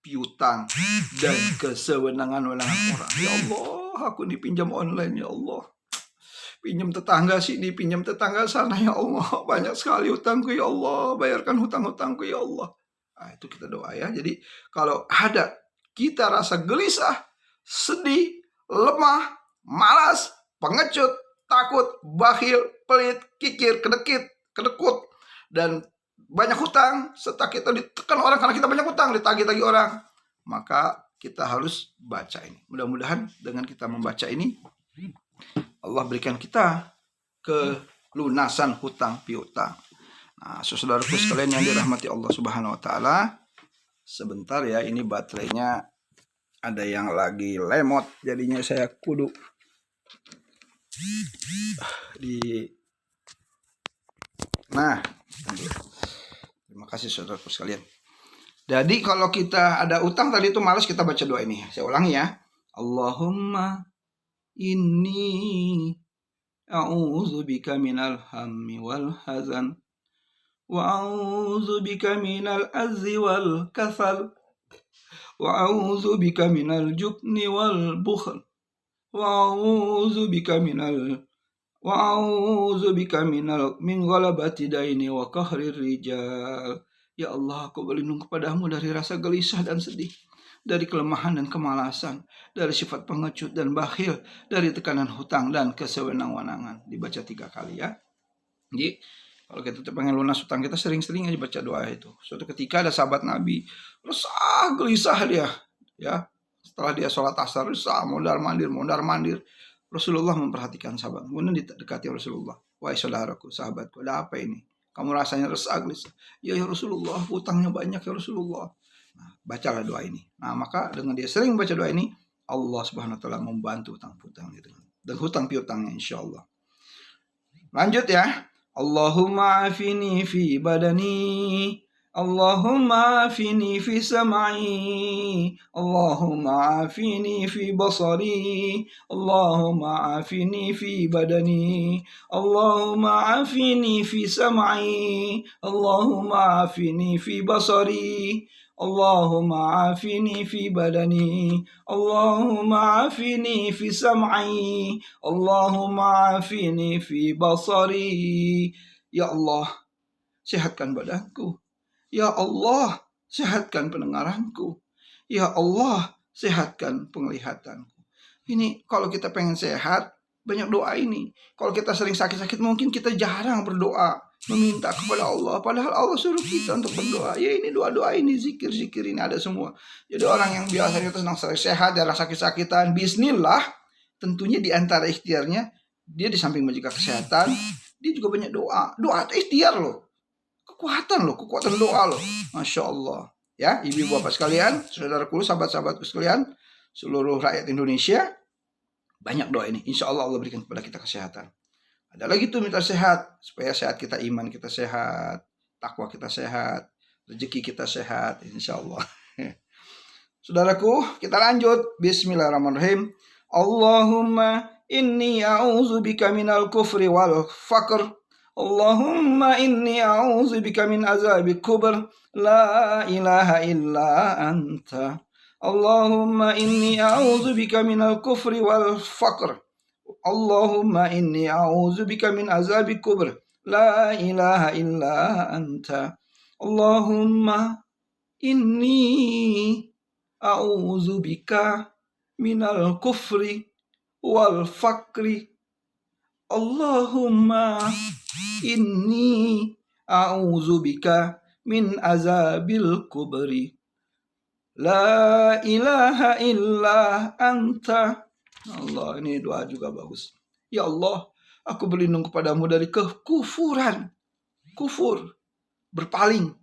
piutang, dan kesewenangan-wenangan orang. Ya Allah, aku dipinjam online ya Allah. Pinjam tetangga sini, pinjam tetangga sana ya Allah. Banyak sekali hutangku ya Allah. Bayarkan hutang-hutangku ya Allah. Nah, itu kita doa ya. Jadi kalau ada kita rasa gelisah, sedih, lemah, malas, pengecut, takut, bakhil, pelit, kikir, kedekut, dan banyak hutang, serta kita ditekan orang karena kita banyak hutang, ditagih-tagih orang, maka kita harus baca ini. Mudah-mudahan dengan kita membaca ini, Allah berikan kita kelunasan hutang piutang. Nah, saudaraku sekalian yang dirahmati Allah Subhanahu wa taala, sebentar ya, ini baterainya ada yang lagi lemot, jadinya saya kudu Nah, terima kasih saudaraku sekalian. Jadi kalau kita ada utang tadi itu malas, kita baca doa ini. Saya ulangi ya. Allahumma inni a'udzubika minal hammi wal hazan wa a'udzubika minal azzi wal kasal wa a'udzubika minal jubni wal bukhl wa a'udzubika min ghalabati daini wa qahrir rijal. Ya Allah, aku berlindung kepadamu dari rasa gelisah dan sedih, dari kelemahan dan kemalasan, dari sifat pengecut dan bakhil, dari tekanan hutang dan kesewenang-wenangan. Dibaca 3 kali ya. Jadi kalau kita pengen lunas hutang kita, sering-sering aja baca doa itu. Suatu ketika ada sahabat Nabi, resah gelisah dia, ya. Setelah dia sholat asar, resah, mondar-mandir. Rasulullah memperhatikan sahabat. Kemudian didekati Rasulullah. Wahai saudaraku, sahabatku, ada apa ini? Kamu rasanya resah gelisah. Ya Rasulullah, hutangnya banyak ya Rasulullah. Nah, bacalah doa ini. Nah, maka dengan dia sering baca doa ini, Allah Subhanahu wa taala membantu hutang-hutang itu dan hutang piutangnya insyaallah. Lanjut ya. Allahumma afini fi badani, Allahumma afini fi sam'i, Allahumma afini fi basari, Allahumma afini fi badani, Allahumma afini fi sam'i, Allahumma afini fi basari, Allahumma afini fi badani, Allahumma afini fi sam'i, Allahumma afini fi basari. Ya Allah, sehatkan badanku. Ya Allah, sehatkan pendengaranku. Ya Allah, sehatkan penglihatanku. Ini kalau kita pengen sehat, banyak doa ini. Kalau kita sering sakit-sakit, mungkin kita jarang berdoa, meminta kepada Allah. Padahal Allah suruh kita untuk berdoa. Ya ini doa-doa ini, zikir-zikir ini ada semua. Jadi orang yang biasanya senang sehat, jarang sakit-sakitan, bismillah, tentunya di antara ikhtiarnya, dia di samping menjaga kesehatan, dia juga banyak doa. Doa itu ikhtiar loh. Kekuatan doa loh. Masya Allah. Ya, ibu bapak sekalian, saudaraku, sahabat-sahabatku sekalian, seluruh rakyat Indonesia, banyak doa ini. Insya Allah Allah berikan kepada kita kesehatan. Ada lagi tuh minta sehat, supaya sehat kita, iman kita sehat, takwa kita sehat, rezeki kita sehat, insya Allah. Saudaraku, kita lanjut. Bismillahirrahmanirrahim. Allahumma inni a'udzubika minal kufri wal faqr. Allahumma inni a'udzubika min azabil kubr. La ilaha illa anta. Allahumma inni a'udzubika minal kufri wal faqr. Allahumma inni a'udzubika min azabil kubr. La ilaha illa anta. Allahumma inni a'udzubika minal kufri wal faqri. Allahumma inni a'udzubika min azabil kubri. La ilaha illa anta. Allah, ini doa juga bagus. Ya Allah, aku berlindung kepadamu dari kekufuran, kufur, berpaling,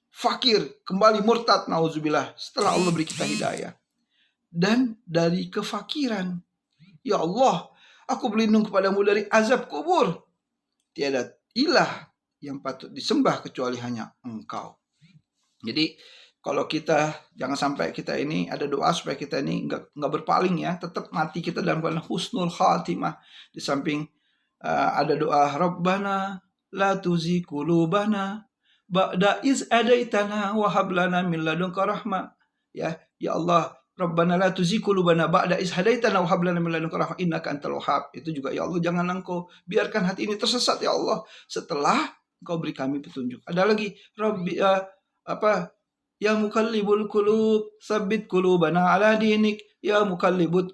fakir, kembali murtad, nauzubillah, setelah Allah beri kita hidayah, dan dari kefakiran. Ya Allah, aku berlindung kepadamu dari azab kubur. Tiada ilah yang patut disembah kecuali hanya Engkau. Jadi kalau kita, jangan sampai kita ini ada doa supaya kita ini nggak berpaling ya, tetap mati kita dalam keadaan husnul khatimah. Di samping ada doa Rabbana la tuzigh qulubana ba'da iz hadaitana wa hab lana min ladunka rahmah. Ya Allah, Rabbana la tuzigh qulubana ba'da iz hadaitana wa hab lana min ladunka rahmah innaka antal wahhab. Itu juga ya Allah, jangan Engkau biarkan hati ini tersesat ya Allah setelah Engkau beri kami petunjuk. Ada lagi Rabbi Ya muqallibul qulub, tsabbit qulubana ala dinik. Ya muqallibul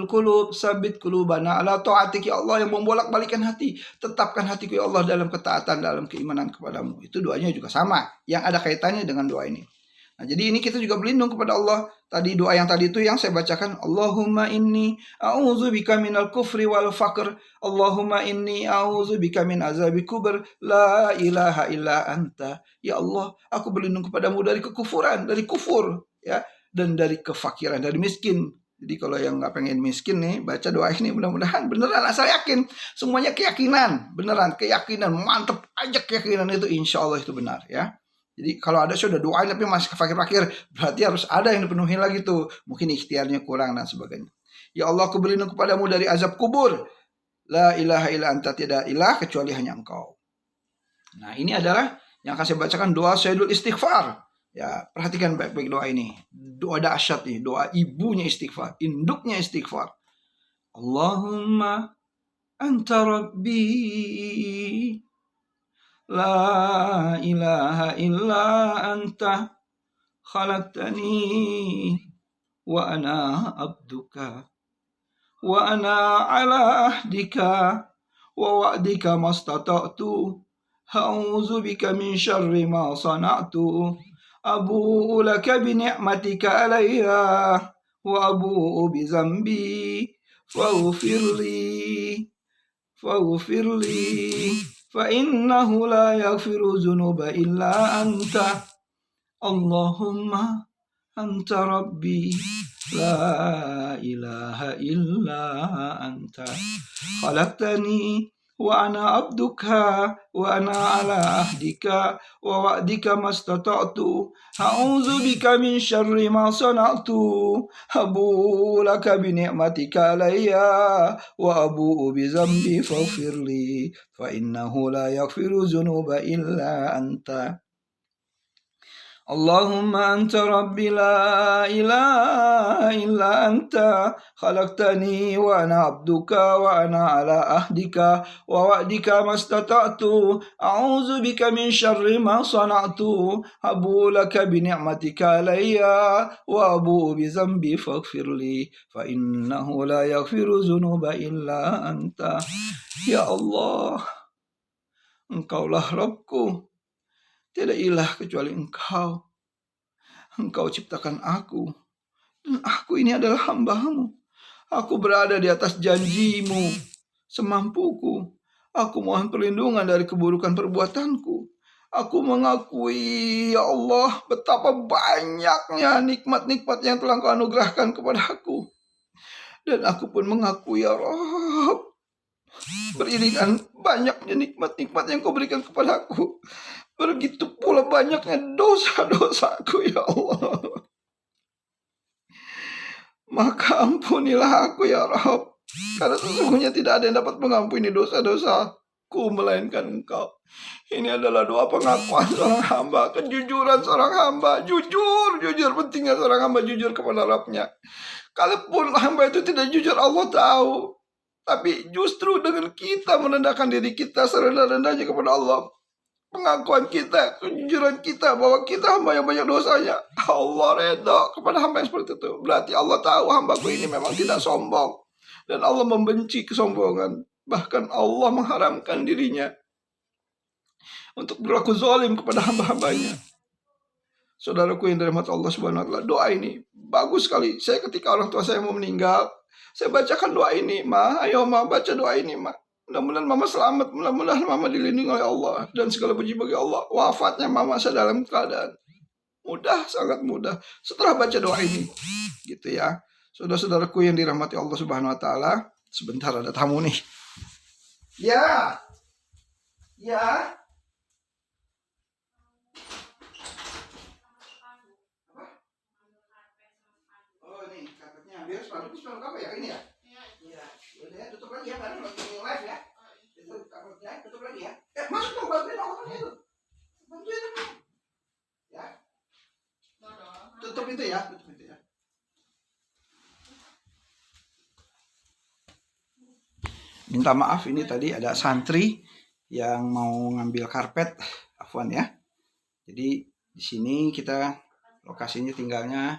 qulub, tsabbit qulubana ala ta'atik. Ya Allah yang membolak-balikan hati, tetapkan hatiku ya Allah dalam ketaatan, dalam keimanan kepadamu. Itu doanya juga sama, yang ada kaitannya dengan doa ini. Nah, jadi ini kita juga berlindung kepada Allah. Tadi doa yang tadi itu yang saya bacakan, Allahumma inni a'udzubika minal kufri wal faqr. Allahumma inni a'udzubika min azabi kubur. La ilaha illa anta. Ya Allah, aku berlindung kepadamu dari kekufuran, dari kufur, ya, dan dari kefakiran, dari miskin. Jadi kalau yang nggak pengen miskin nih, baca doa ini mudah-mudahan beneran asal yakin. Semuanya keyakinan, beneran keyakinan, mantep aja keyakinan itu, insya Allah itu benar ya. Jadi kalau ada sudah doain tapi masih fakir-fakir, berarti harus ada yang dipenuhi lagi tuh. Mungkin ikhtiarnya kurang dan sebagainya. Ya Allah, aku berlindung kepadamu dari azab kubur. La ilaha illa anta, tidak ilah kecuali hanya engkau. Nah, ini adalah yang akan saya bacakan doa Sayyidul Istighfar. Ya, perhatikan baik-baik doa ini. Doa dahsyat nih, doa ibunya istighfar, induknya istighfar. Allahumma anta rabbi, la ilaha illa anta, khalaqtani wa ana abduka, wa ana ala ahdika wa wa'dika mastata'tu, a'udzu bika min syarri ma sana'tu, abu'u laka bi ni'matika alayya wa abu'u bi zambi faghfirli fa innahu la yaghfiru dzunuba illa anta. Allahumma anta rabbi, la ilaha illa anta, khalaqtani wa ana abduka wa ana ala ahdika wa wa'dika mastata'tu, a'udzu bika min syarri ma sana'tu, abu'u laka bi ni'matika alayya wa abu'u bi zambi faghfirli fa innahu la yaghfiru dzunuba illa anta. Allahumma anta rabbi, la ilaha illa anta, khalaqtani wa ana abduka wa ana ala ahdika wa wa'dika mastata'tu, a'udzu bika min syarri ma sana'tu, abu'u laka bi ni'matika alayya wa abu'u bi zambi faghfirli fa innahu la yaghfiru dzunuba illa anta. Ya Allah, Engkaulah Rabbku, tidak ilah kecuali Engkau. Engkau ciptakan aku, dan aku ini adalah hamba-Mu. Aku berada di atas janji-Mu semampuku. Aku mohon perlindungan dari keburukan perbuatanku. Aku mengakui, ya Allah, betapa banyaknya nikmat-nikmat yang telah Engkau anugerahkan kepada aku. Dan aku pun mengakui, ya Rabb, beriringan banyaknya nikmat-nikmat yang Kau berikan kepada aku, begitu pula banyaknya dosa-dosaku, ya Allah. Maka ampunilah aku, ya Rabb, karena sesungguhnya tidak ada yang dapat mengampuni dosa-dosaku melainkan Engkau. Ini adalah doa pengakuan seorang hamba, kejujuran seorang hamba. Jujur pentingnya seorang hamba jujur kepada Rabbnya. Kalaupun hamba itu tidak jujur, Allah tahu. Tapi justru dengan kita merendahkan diri kita serendah-rendahnya kepada Allah, pengakuan kita, kejujuran kita bahwa kita hamba yang banyak dosanya, Allah redha kepada hamba yang seperti itu. Berarti Allah tahu hambaku ini memang tidak sombong, dan Allah membenci kesombongan. Bahkan Allah mengharamkan dirinya untuk berlaku zalim kepada hamba-hambanya. Saudaraku yang dirahmati Allah Subhanahu wa taala, doa ini bagus sekali. Saya ketika orang tua saya mau meninggal, saya bacakan doa ini, Ma. Ayo Ma, baca doa ini, Ma. Mudah-mudahan Mama selamat, mudah-mudahan Mama dilindungi oleh Allah, dan segala puji bagi Allah. Wafatnya Mama saya dalam keadaan mudah, sangat mudah setelah baca doa ini, gitu ya. Saudara-saudaraku yang dirahmati Allah Subhanahu wa taala, sebentar ada tamu nih. Ya. Oh, ini karpetnya. Biar sepanduk apa ya, ini ya? Iya. Udah ya, tutup lagi ya, baru lagi live ya. Tutup karpetnya, tutup lagi ya. Masuk dong, bantuin orangnya itu. Bantuin dong. Ya. Tutup itu ya. Minta maaf, ini tadi ada santri yang mau ngambil karpet, afwan ya. Jadi Di sini kita lokasinya tinggalnya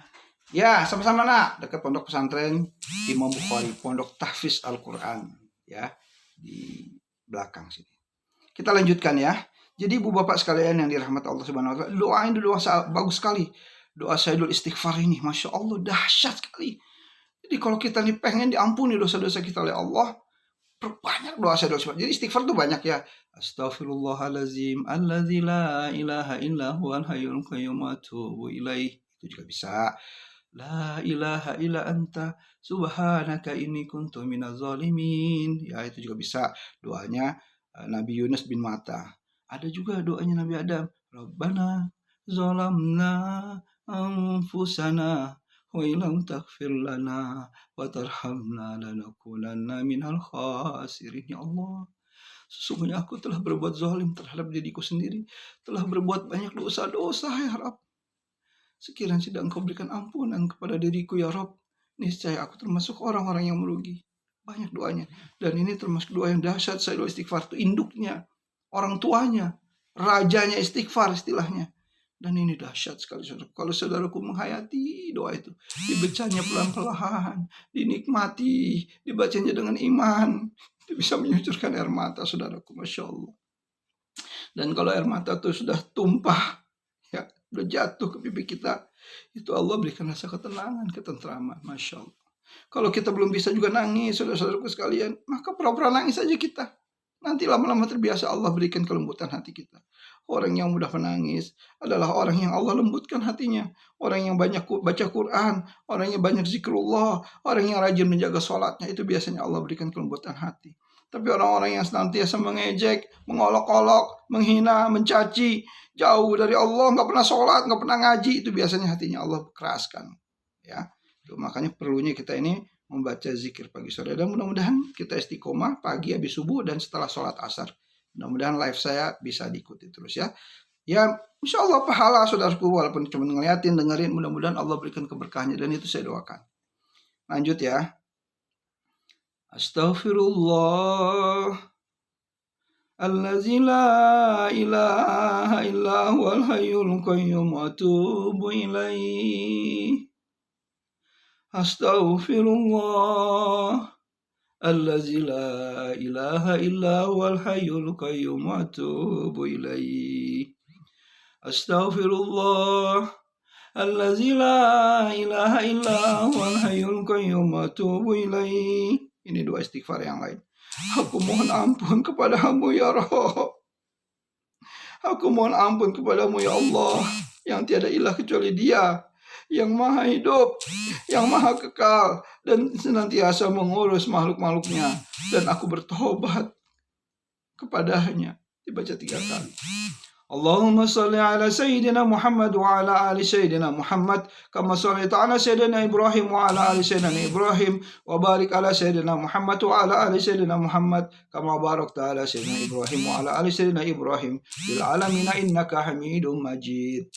ya sama-sama nak dekat pondok pesantren Imam Bukhari, pondok tahfiz Al-Quran ya di belakang sini. Kita lanjutkan ya. Jadi ibu bapak sekalian yang dirahmati Allah Subhanahu Wa Taala, doain dulu bagus sekali. Doa Sayyidul Istighfar ini, masya Allah dahsyat sekali. Jadi kalau kita nih pengen diampuni dosa-dosa kita oleh Allah, perbanyak doa Sayyidul Istighfar. Jadi istighfar tuh banyak ya. Astaghfirullahalazim alladzi la ilaha illa huwal hayyul qayyum wa atubu ilaih. Itu juga bisa. La ilaha illa anta subhanaka inni kuntu minaz zalimin. Ya, itu juga bisa. Doanya Nabi Yunus bin Matta. Ada juga doanya Nabi Adam. Rabbana zalamna anfusana wa illam taghfir lana wa tarhamna lanakunanna minal khasirin. Ya Allah, sesungguhnya aku telah berbuat zalim terhadap diriku sendiri, telah berbuat banyak dosa-dosa ya Rabb. Sekiranya tidak Engkau berikan ampunan kepada diriku ya Rabb, niscaya aku termasuk orang-orang yang merugi. Banyak doanya. Dan ini termasuk doa yang dahsyat. Sayyidul Istighfar itu induknya, orang tuanya, rajanya istighfar istilahnya. Dan ini dahsyat sekali saudara. Kalau saudaraku menghayati doa itu, dibacanya pelan-pelan, dinikmati, dibacanya dengan iman, itu bisa menyucurkan air mata saudaraku, masya Allah. Dan kalau air mata itu sudah tumpah, ya udah jatuh ke pipi kita, itu Allah berikan rasa ketenangan, ketentraman, masya Allah. Kalau kita belum bisa juga nangis, saudara-saudaraku sekalian, maka pura-pura nangis saja kita. Nanti lama-lama terbiasa Allah berikan kelembutan hati kita. Orang yang mudah menangis adalah orang yang Allah lembutkan hatinya. Orang yang banyak baca Quran, orang yang banyak zikrullah, orang yang rajin menjaga sholatnya, itu biasanya Allah berikan kelembutan hati. Tapi orang-orang yang senantiasa mengejek, mengolok-olok, menghina, mencaci, jauh dari Allah, nggak pernah sholat, nggak pernah ngaji, itu biasanya hatinya Allah keraskan. Ya, itu makanya perlunya kita ini membaca zikir pagi sore, dan mudah-mudahan kita istiqomah pagi habis subuh dan setelah sholat asar. Mudah-mudahan live saya bisa diikuti terus ya. Ya, insya Allah pahala saudaraku, walaupun cuma ngeliatin, dengerin, mudah-mudahan Allah berikan keberkahannya, dan itu saya doakan. Lanjut ya. Astaghfirullah allazi la ilaha illa huwal hayyul qayyum wa atubu ilaih. Astaghfirullah allazi la ilaha illa huwal hayyul qayyum wa atubu ilaih. Astaghfirullah allazi la ilaha illa huwal hayyul qayyum wa atubu ilaih. Ini doa istighfar yang lain. Aku mohon ampun kepadamu ya Rabb. Aku mohon ampun kepadamu ya Allah, yang tiada ilah kecuali Dia, yang maha hidup, yang maha kekal, dan senantiasa mengurus makhluk-makhluknya. Dan aku bertobat kepadanya. Dibaca 3 kali. Allahumma salli ala Sayyidina Muhammad wa ala ali Sayyidina Muhammad kama sallaita ala Sayyidina Ibrahim wa ala ali Sayyidina Ibrahim wa barik ala Sayyidina Muhammad wa ala ali Sayyidina Muhammad kama barakta ala Sayyidina Ibrahim wa ala ali Sayyidina Ibrahim fil alamin innaka Hamidum Majid.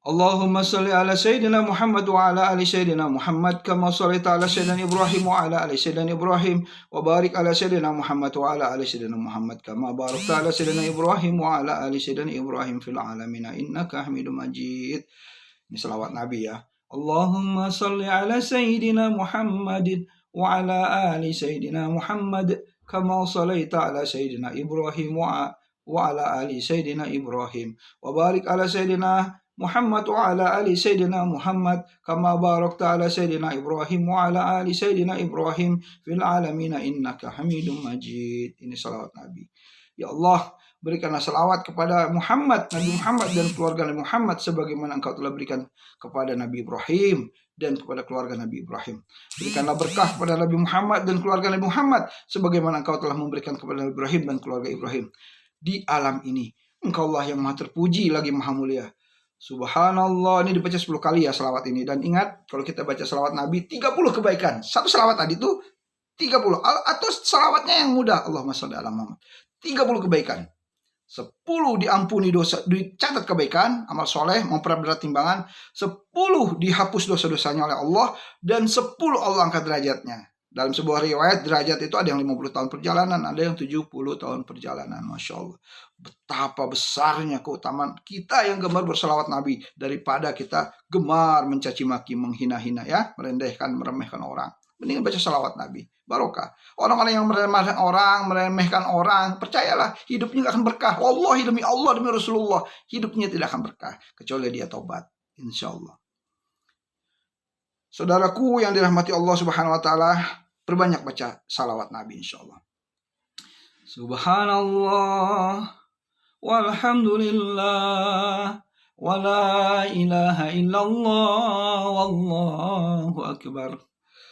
Allahumma salli ala Sayyidina Muhammad wa ala ali Sayyidina Muhammad kama sallaita ala Sayyidina Ibrahim wa ala ali Sayyidina Ibrahim wa barik ala Sayyidina Muhammad wa ala ali Sayyidina Muhammad kama barakta ala Sayyidina Ibrahim wa ala ali Sayyidina Ibrahim fil alamin innaka Hamidum Majid. Ini selawat Nabi ya. Allahumma salli ala Sayyidina Muhammadin wa ala ali Sayyidina Muhammad kama sallaita ala Sayyidina Ibrahim wa ala ali Sayyidina Ibrahim wa barik ala Sayyidina Muhammad wa ala ali Sayyidina Muhammad kama barakta ala Sayyidina Ibrahim wa ala ali Sayyidina Ibrahim fil alamin innaka Hamidum Majid. Ini salawat Nabi. Ya Allah, berikanlah salawat kepada Muhammad, Nabi Muhammad dan keluarga Nabi Muhammad sebagaimana Engkau telah berikan kepada Nabi Ibrahim dan kepada keluarga Nabi Ibrahim. Berikanlah berkah kepada Nabi Muhammad dan keluarga Nabi Muhammad sebagaimana Engkau telah memberikan kepada Nabi Ibrahim dan keluarga Ibrahim. Di alam ini Engkau Allah yang maha terpuji lagi maha mulia. Subhanallah, ini dibaca 10 kali ya selawat ini. Dan ingat, kalau kita baca selawat Nabi, 30 kebaikan. Satu selawat tadi itu 30. Atau selawatnya yang mudah, Allahumma sholli ala Muhammad. 30 kebaikan. 10 diampuni dosa, dicatat kebaikan, amal soleh, memperberat timbangan. 10 dihapus dosa-dosanya oleh Allah. Dan 10 Allah angkat derajatnya. Dalam sebuah riwayat derajat itu ada yang 50 tahun perjalanan, ada yang 70 tahun perjalanan. Masya Allah. Betapa besarnya keutamaan kita yang gemar berselawat Nabi daripada kita gemar mencaci maki, menghina-hina ya, merendahkan, meremehkan orang. Mendingan baca salawat Nabi, barokah. Orang-orang yang meremehkan orang, percayalah hidupnya gak akan berkah. Wallahi demi Allah, demi Rasulullah, hidupnya tidak akan berkah kecuali dia taubat, insya Allah. Saudaraku yang dirahmati Allah Subhanahu wa taala, perbanyak baca salawat Nabi insyaallah. Subhanallah walhamdulillah wa la ilaha illallah wallahu akbar.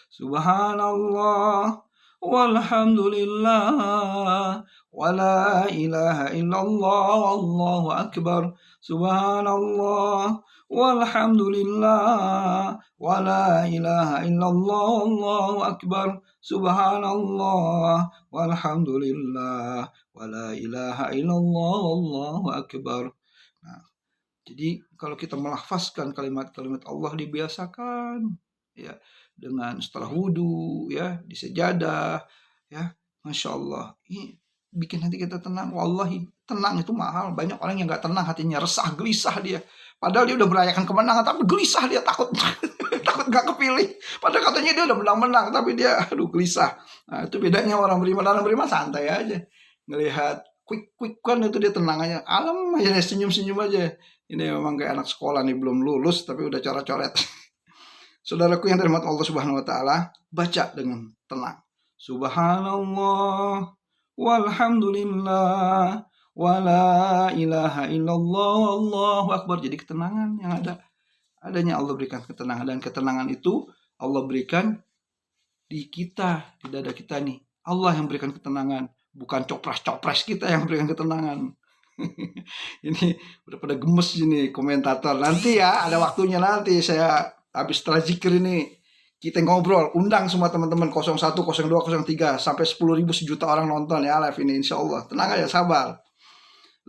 Subhanallah walhamdulillah wa la ilaha illallah wallahu akbar. Subhanallah walhamdulillah wa la ilaha illallah wallahu akbar. Subhanallah walhamdulillah wa la ilaha illallah wallahu akbar. Nah, jadi kalau kita melafazkan kalimat-kalimat Allah, dibiasakan ya, dengan setelah wudu ya, di sejadah ya, Masya Allah, ini bikin hati kita tenang. Wallahi tenang itu mahal. Banyak orang yang gak tenang hatinya, resah, gelisah dia. Padahal dia udah merayakan kemenangan, tapi gelisah dia, takut takut gak kepilih. Padahal katanya dia udah menang-menang, tapi dia gelisah. Nah, itu bedanya orang beriman. Orang beriman santai aja, ngelihat quick kan itu dia tenang aja, alam aja, senyum-senyum aja. Ini memang kayak anak sekolah nih, belum lulus tapi udah coret-coret. Saudaraku yang dirahmati Allah Subhanahu wa taala, baca dengan tenang. Subhanallah walhamdulillah wa la ilaha illallah wallahu akbar. Jadi ketenangan yang adanya Allah berikan ketenangan, dan ketenangan itu Allah berikan di kita, di dada kita nih. Allah yang berikan ketenangan, bukan copras-copras kita yang berikan ketenangan. Ini udah pada gemes ini komentator. Nanti ya ada waktunya, nanti saya habis setelah zikir ini kita ngobrol, undang semua teman-teman 01, 02, 03 sampai 10.000 sejuta orang nonton ya live ini, insya Allah. Tenang aja, sabar.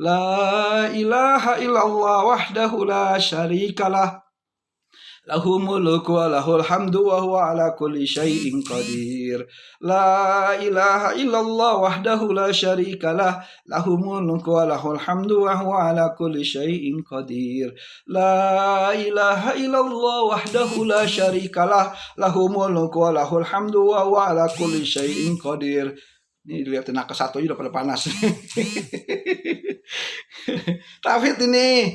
La ilaha illallah wahdahu la syarikalah, lahu mulku wa lahul hamdu wa huwa ala kulli syai'in qadir. La ilaha illallah wahdahu la syarikalah, lahu mulku wa lahul hamdu wa huwa ala kulli syai'in qadir. La ilaha illallah wahdahu la syarikalah, lahu mulku wa lahul hamdu wa huwa ala kulli syai'in qadir. Ini dilihatin nakes satu aja udah pada panas. Tauhid ini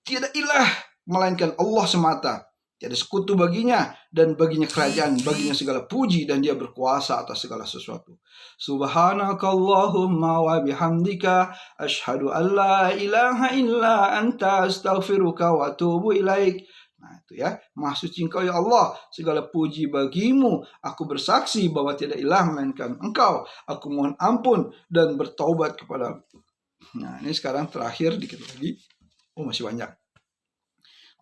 tidak ilah melainkan Allah semata. Tiada sekutu baginya, dan baginya kerajaan, baginya segala puji, dan dia berkuasa atas segala sesuatu. Subhanakallahumma wa bihamdika asyhadu an la ilaha illa anta astaghfiruka wa atubu ilaik. Nah itu ya, Maha suci Engkau ya Allah, segala puji bagimu, aku bersaksi bahwa tiada ilah melainkan Engkau, aku mohon ampun dan bertaubat kepadamu. Nah ini sekarang terakhir dikit lagi. Oh masih banyak.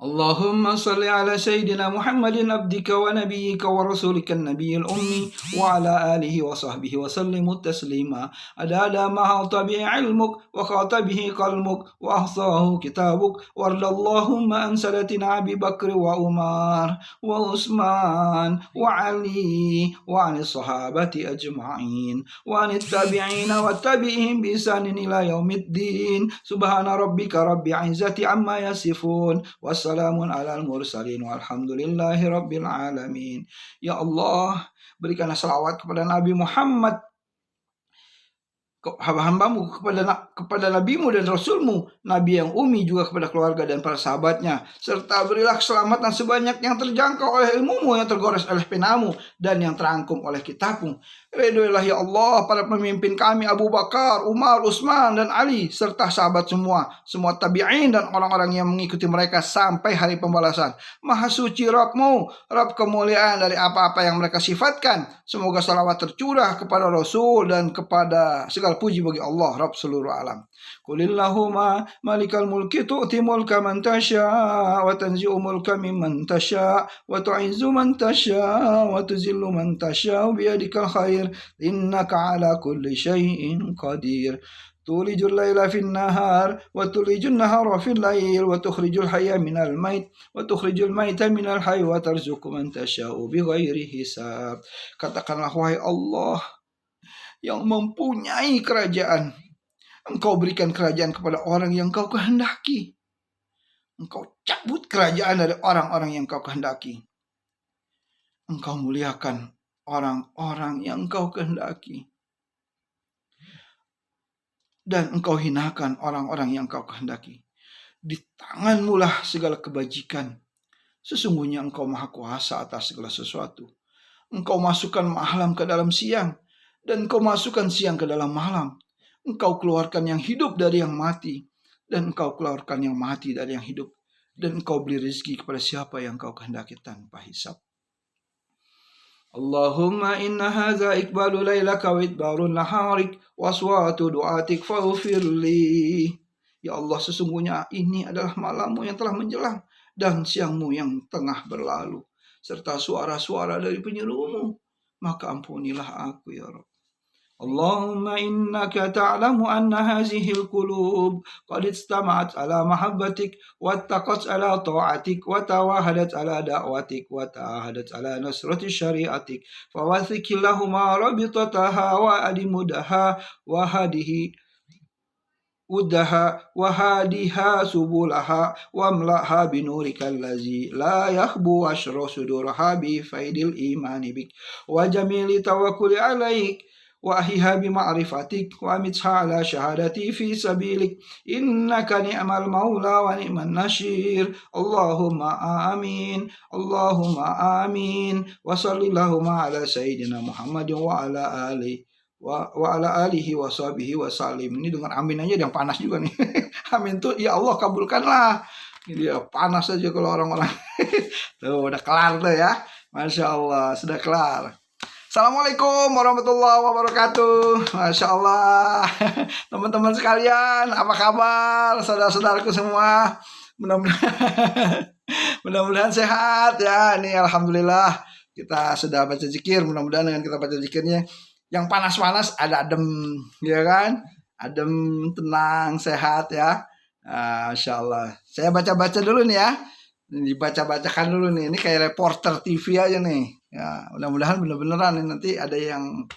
Allahumma salli ala Sayyidina Muhammadin abdika wa nabiyyika wa rasulika an-nabiyil ummi wa ala alihi wa sahbihi wa sallimu taslima adada ma tabi'i ilmuk wa khatabihi qalmuk wa ahsahu kitabuk wardallahumma an sadatina Abi Bakr wa Umar wa Utsman wa Ali wa anis sahabati ajma'in wa anit tabi'ina wa tabi'ihim bi ihsanin ila yaumiddin. Subhana rabbika rabbil izzati amma yasifun wa salamun alal mursalin walhamdulillahi rabbil alamin. Ya Allah, berikanlah salawat kepada Nabi Muhammad, hamba-hambamu, kepada nabimu dan rasulmu, nabi yang ummi, juga kepada keluarga dan para sahabatnya, serta berilah keselamatan sebanyak yang terjangkau oleh ilmumu, yang tergores oleh penamu, dan yang terangkum oleh kitabmu. Ridhoilah ya Allah para pemimpin kami Abu Bakar, Umar, Utsman, dan Ali, serta sahabat semua tabi'in dan orang-orang yang mengikuti mereka sampai hari pembalasan. Maha suci Rabbmu, Rabb kemuliaan dari apa-apa yang mereka sifatkan. Semoga salawat tercurah kepada Rasul dan kepada segala segala puji bagi Allah Rabb seluruh alam. Qulillahumma malikal mulki tu'ti mulka man tasya wa tanzi'u mulka mimman tasya wa tu'izzu man tasya wa tuzillu man tasya biyadikal khair innaka ala kulli syai'in qadir. تولج الليل في النهار وتولج النهار في الليل وتخرج الحي من الميت وتخرج الميت من الحي وترزق من تشاء بغير hisab. Katakanlah, wahai Allah yang mempunyai kerajaan, Engkau berikan kerajaan kepada orang yang Engkau kehendaki. Engkau cabut kerajaan dari orang-orang yang Engkau kehendaki. Engkau muliakan orang-orang yang Engkau kehendaki. Dan Engkau hinakan orang-orang yang Engkau kehendaki. Di tangan-Mu lah segala kebajikan. Sesungguhnya Engkau maha kuasa atas segala sesuatu. Engkau masukkan malam ke dalam siang, dan Engkau masukkan siang ke dalam malam. Engkau keluarkan yang hidup dari yang mati, dan Engkau keluarkan yang mati dari yang hidup. Dan Engkau beri rezeki kepada siapa yang Engkau kehendaki tanpa hisab. Allahumma inna hadza iqbalu lailaka wa idbarun naharik waswatu du'atik faghfirli. Ya Allah, sesungguhnya ini adalah malammu yang telah menjelang dan siangmu yang tengah berlalu, serta suara-suara dari penyerumu, maka ampunilah aku ya Rabb. Allahumma innaka ta'lamu anna hazihil qulub qad istama'at ala mahabbatik wattaqat ala ta'atik wa tawahadat ala da'watik wa ta'ahadat ala nasrati syariatik fawathik lahuma rabitataha wa adimudaha wa hadihi udaha wa hadiha subulaha wa mlaha binurikal ladzi la yakhbu ashra suduraha bi faidil imani bik wa jamili tawakkuli alaik wa ahiha bi ma'rifatik wa amitha ala syahadati fi sabilik innaka ni'mal maula wa ni'man nasir. Allahumma amin, Allahumma amin. Wa sallallahu ala sayyidina Muhammadin wa ala alihi wa sahbihi wa salim. Ini dengan amin aja yang panas juga nih. Amin tuh ya Allah kabulkanlah. Ini dia panas aja kalau orang-orang. Tuh udah kelar tuh ya. Masya Allah sudah kelar. Assalamualaikum warahmatullahi wabarakatuh. Masya Allah. Teman-teman sekalian, apa kabar? Saudara-saudaraku semua. Mudah-mudahan sehat ya. Ini alhamdulillah kita sudah baca zikir. Mudah-mudahan dengan kita baca zikirnya yang panas-panas ada adem, ya kan? Adem, tenang, sehat ya. Masya Allah. Saya baca-baca dulu nih ya. Dibaca-bacakan dulu nih. Ini kayak reporter TV aja nih. Ya, mudah-mudahan bener-beneran nih, nanti ada yang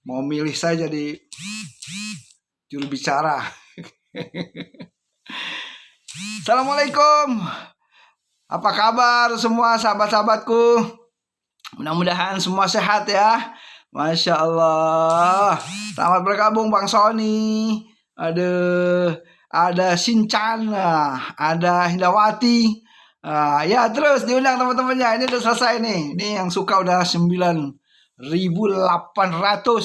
mau milih saya jadi juru bicara. Assalamualaikum. Apa kabar semua sahabat-sahabatku? Mudah-mudahan semua sehat ya. Masya Allah. Selamat bergabung Bang Sony. Ada Sinchan, ada Hindawati. Ya terus diundang teman-temannya. Ini udah selesai nih. Ini yang suka udah 9.800.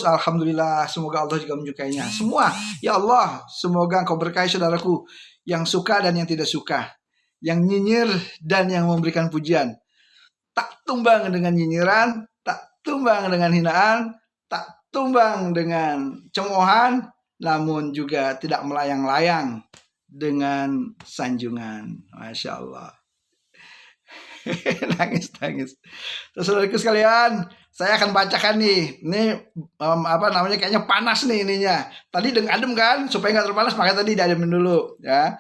Alhamdulillah. Semoga Allah juga menyukainya. Semua. Ya Allah. Semoga Engkau berkahi saudaraku. Yang suka dan yang tidak suka. Yang nyinyir dan yang memberikan pujian. Tak tumbang dengan nyinyiran. Tak tumbang dengan hinaan. Tak tumbang dengan cemoohan. Namun juga tidak melayang-layang dengan sanjungan. Masya Allah. Nangis. Saudaraku sekalian, saya akan bacakan nih. Ini kayaknya panas nih ininya. Tadi dengan adem kan, supaya nggak terpanas makanya tadi diademin dulu ya.